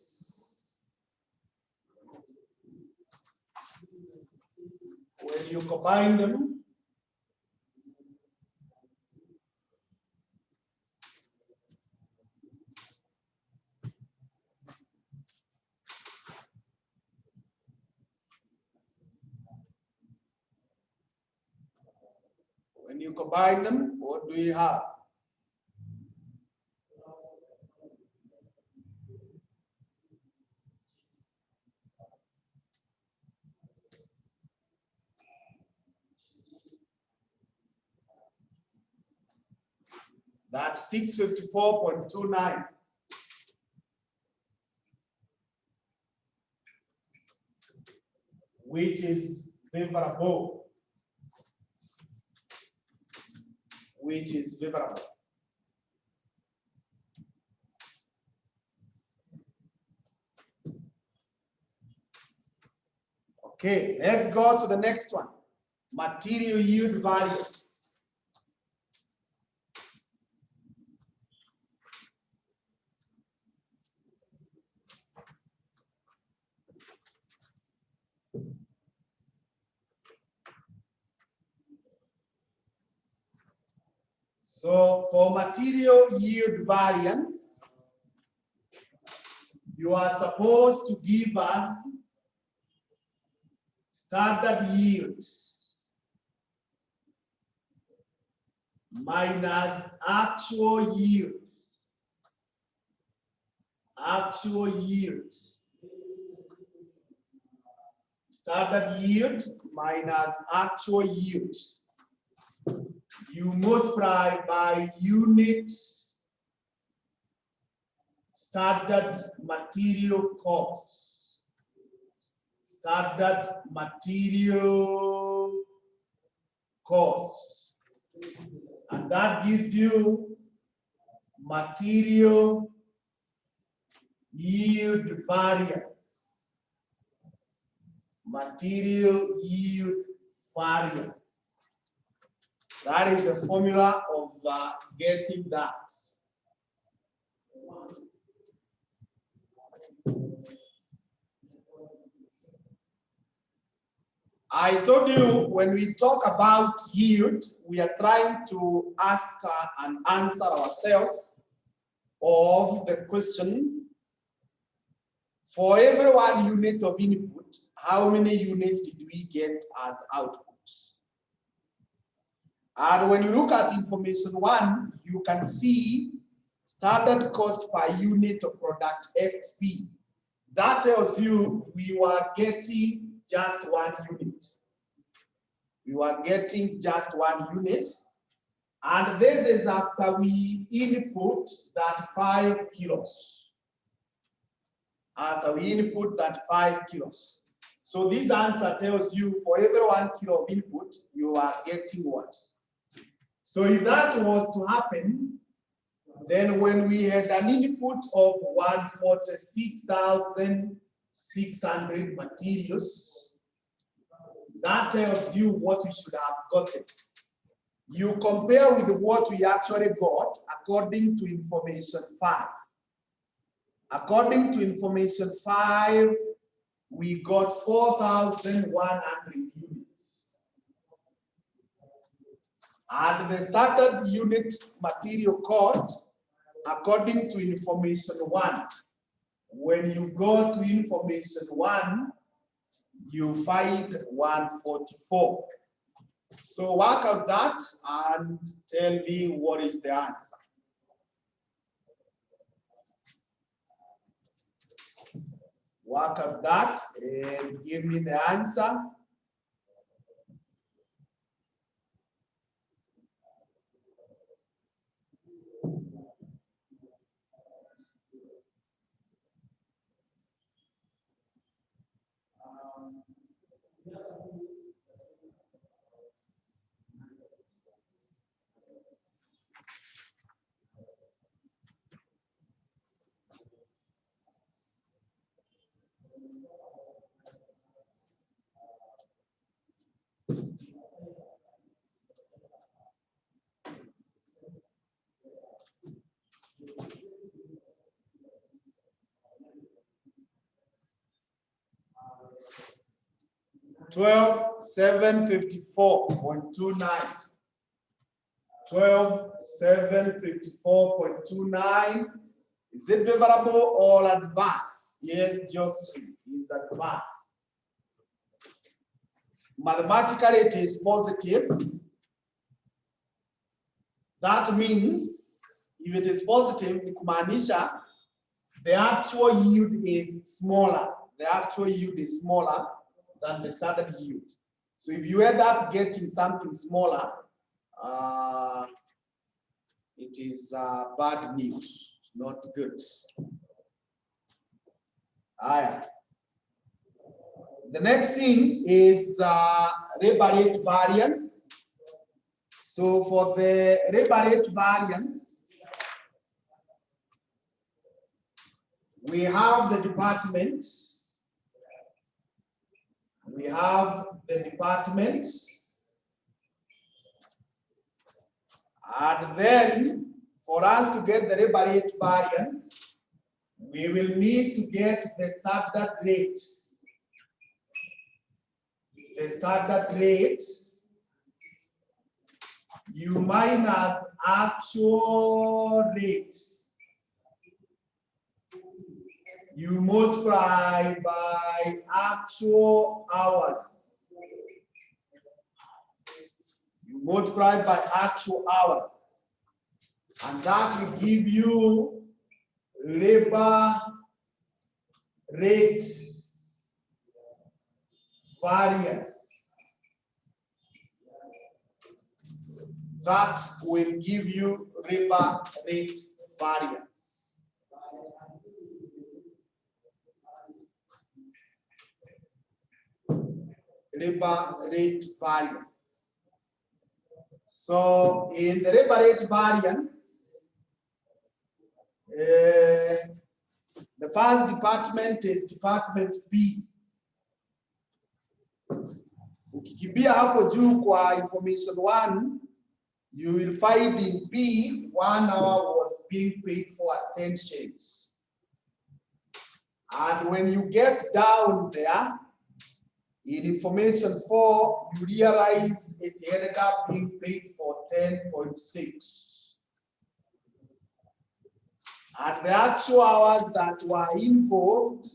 When you combine them, what do we have? That's 654.29. Which is favorable. Which is favorable. Okay, let's go to the next one. Material yield variance. So for material yield variance, you are supposed to give us standard yield minus actual yield. Actual yield. Standard yield minus actual yield. You multiply by unit standard material cost. Standard material cost. And that gives you material yield variance. Material yield variance. That is the formula of getting that. I told you when we talk about yield, we are trying to ask and answer ourselves of the question, for every 1 unit of input, how many units did we get as output? And when you look at information 1, you can see standard cost per unit of product XP. That tells you we were getting just 1 unit. We were getting just 1 unit. And this is after we input that 5 kilos. After we input that 5 kilos. So this answer tells you for every 1 kilo of input, you are getting what? So if that was to happen, then when we had an input of 146,600 materials, that tells you what we should have gotten. You compare with what we actually got according to information 5. According to information 5, we got 4,100 units. And the standard unit material cost, according to information 1, when you go to information 1, you find 144. So work out that and tell me what is the answer. Work out that and give me the answer. 12,754.29. 12,754.29. Is it favorable or adverse? Yes, Josephine is adverse. Mathematically, it is positive. That means if it is positive, the actual yield is smaller. The actual yield is smaller than the standard yield. So if you end up getting something smaller, it is bad news. It's not good. The next thing is liberate variance. So for the liberate variance, we have the department. We have the department. And then for us to get the liberate variance, we will need to get the standard rate. The standard rate, you minus actual rate. You multiply by actual hours. You multiply by actual hours. And that will give you labor rate variance. That will give you labor rate variance. Labor rate variance. So in the labor rate variance, the first department is department B. Ukikimbia hapo juu kwa information 1, you will find in B 1 hour was being paid for attention. And when you get down there, in information 4, you realize it ended up being paid for 10.6. And the actual hours that were involved,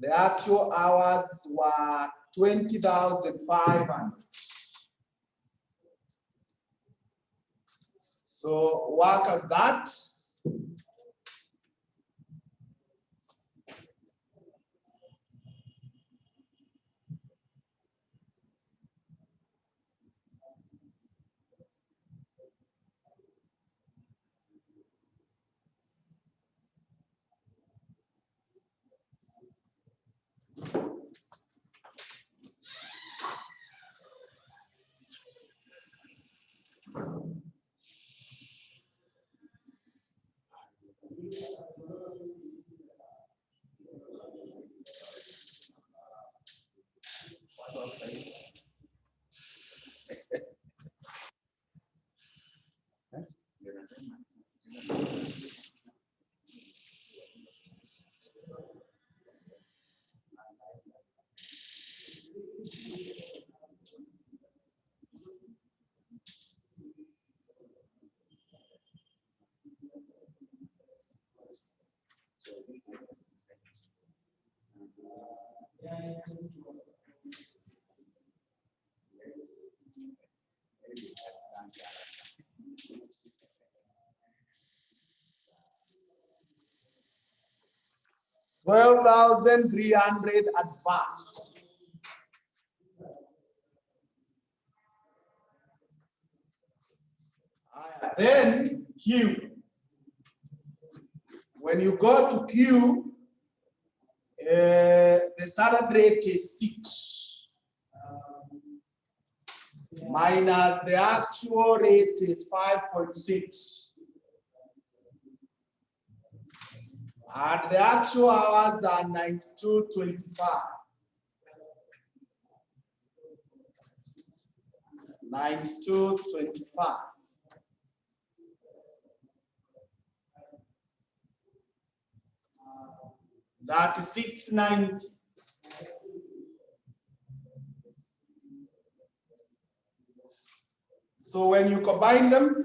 the actual hours were 20,500. So work out that. $12,300 advance. Then Q. When you go to Q, the standard rate is 6. Minus the actual rate is 5.6. And the actual hours are 92.25. 92.25. That is 690. So when you combine them,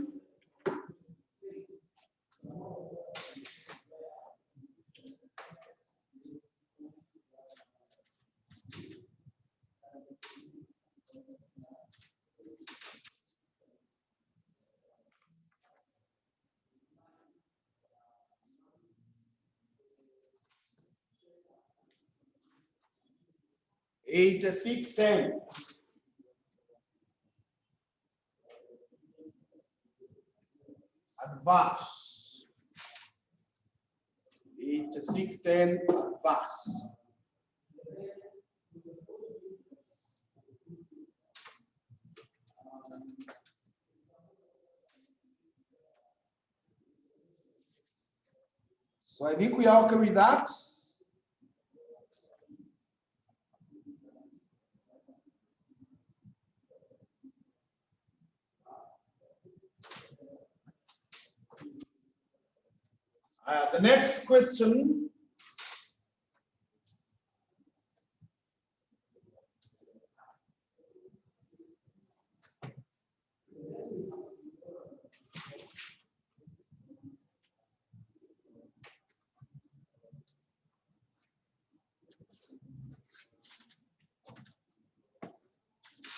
$86.10. Adverse. $86.10 adverse. So I think we are okay with that. The next question .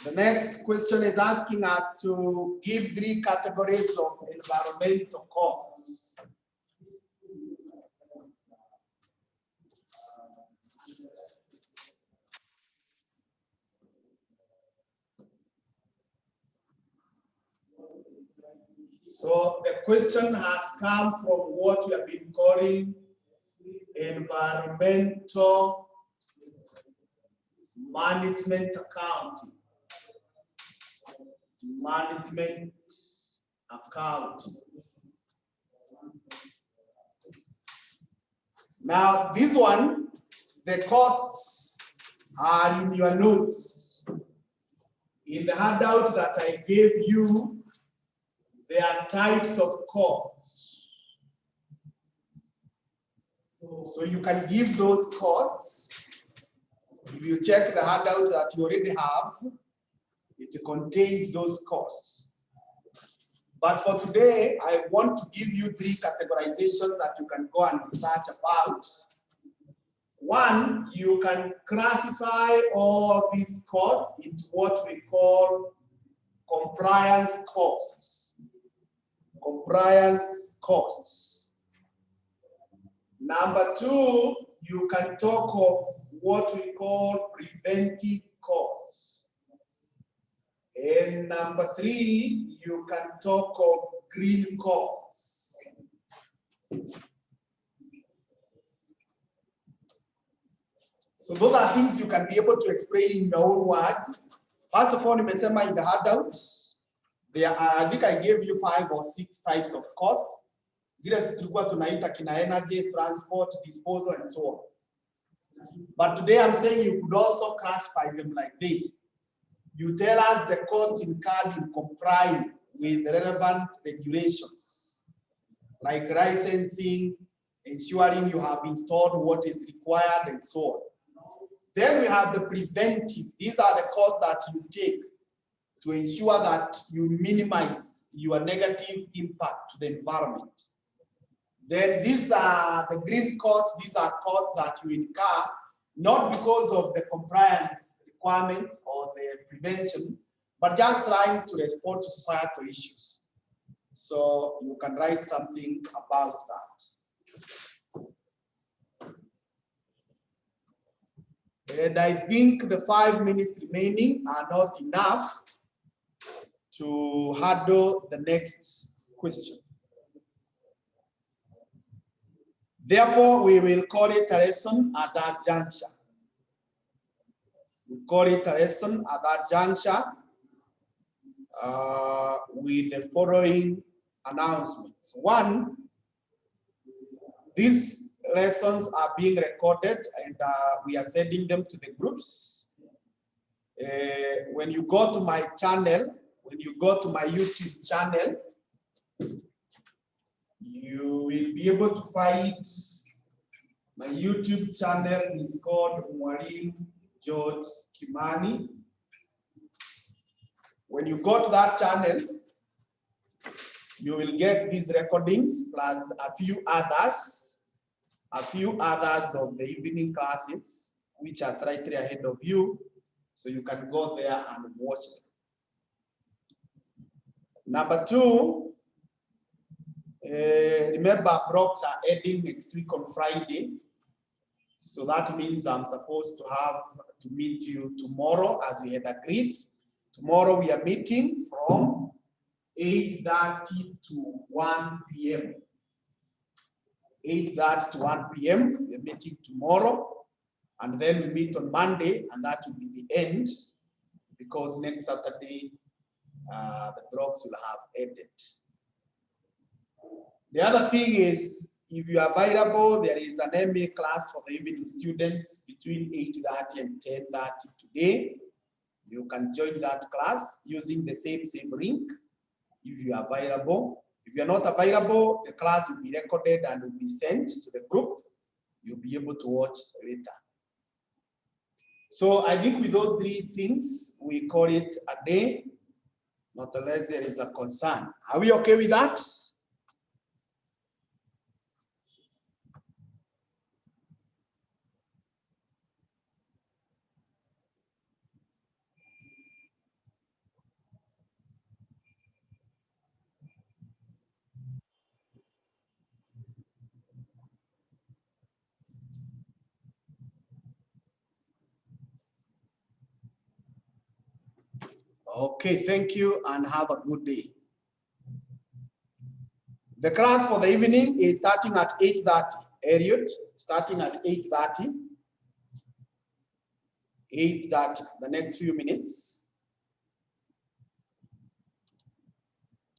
The next question is asking us to give 3 categories of environmental costs. So the question has come from what we have been calling environmental management accounting. Management accounting. Now, this one, the costs are in your notes. In the handout that I gave you, there are types of costs. So you can give those costs. If you check the handout that you already have, it contains those costs. But for today, I want to give you 3 categorizations that you can go and research about. One, you can classify all these costs into what we call compliance costs. Compliance costs. Number 2, you can talk of what we call preventive costs. And number 3, you can talk of green costs. So those are things you can be able to explain in your own words. First of all, nimesema in the handouts, there are, I think I gave you 5 or 6 types of costs. Zile tulikuwa tunaita kina energy, transport, disposal, and so on. But today I'm saying you could also classify them like this. You tell us the cost incurred in complying with the relevant regulations, like licensing, ensuring you have installed what is required, and so on. Then we have the preventive. These are the costs that you take to ensure that you minimize your negative impact to the environment. Then these are the green costs. These are costs that you incur, not because of the compliance requirements or the prevention, but just trying to respond to societal issues. So you can write something about that. And I think the 5 minutes remaining are not enough to handle the next question. Therefore, we will call it a lesson at that juncture. We call it a lesson at that juncture with the following announcements. 1, these lessons are being recorded and we are sending them to the groups. When you go to my channel, when you go to my YouTube channel, you will be able to find my YouTube channel is called Mwalimu George Kimani. When you go to that channel, You will get these recordings plus a few others of the evening classes, which are slightly ahead of you. So you can go there and watch them. Number two, remember blocks are ending next week on Friday. So that means I'm supposed to meet you tomorrow as we had agreed. Tomorrow we are meeting from 8:30 to 1 p.m. 8:30 to 1 p.m. We're meeting tomorrow. And then we meet on Monday, and that will be the end, because next Saturday, the blocks will have ended. The other thing is, if you are available, there is an MA class for the evening students between 8:30 and 10:30 today. You can join that class using the same link if you are available. If you're not available, the class will be recorded and will be sent to the group. You'll be able to watch later. So I think with those three things, we call it a day, not unless there is a concern. Are we okay with that? Okay, thank you and have a good day. The class for the evening is starting at 8:30. Period. Starting at 8:30. 8:30, the next few minutes.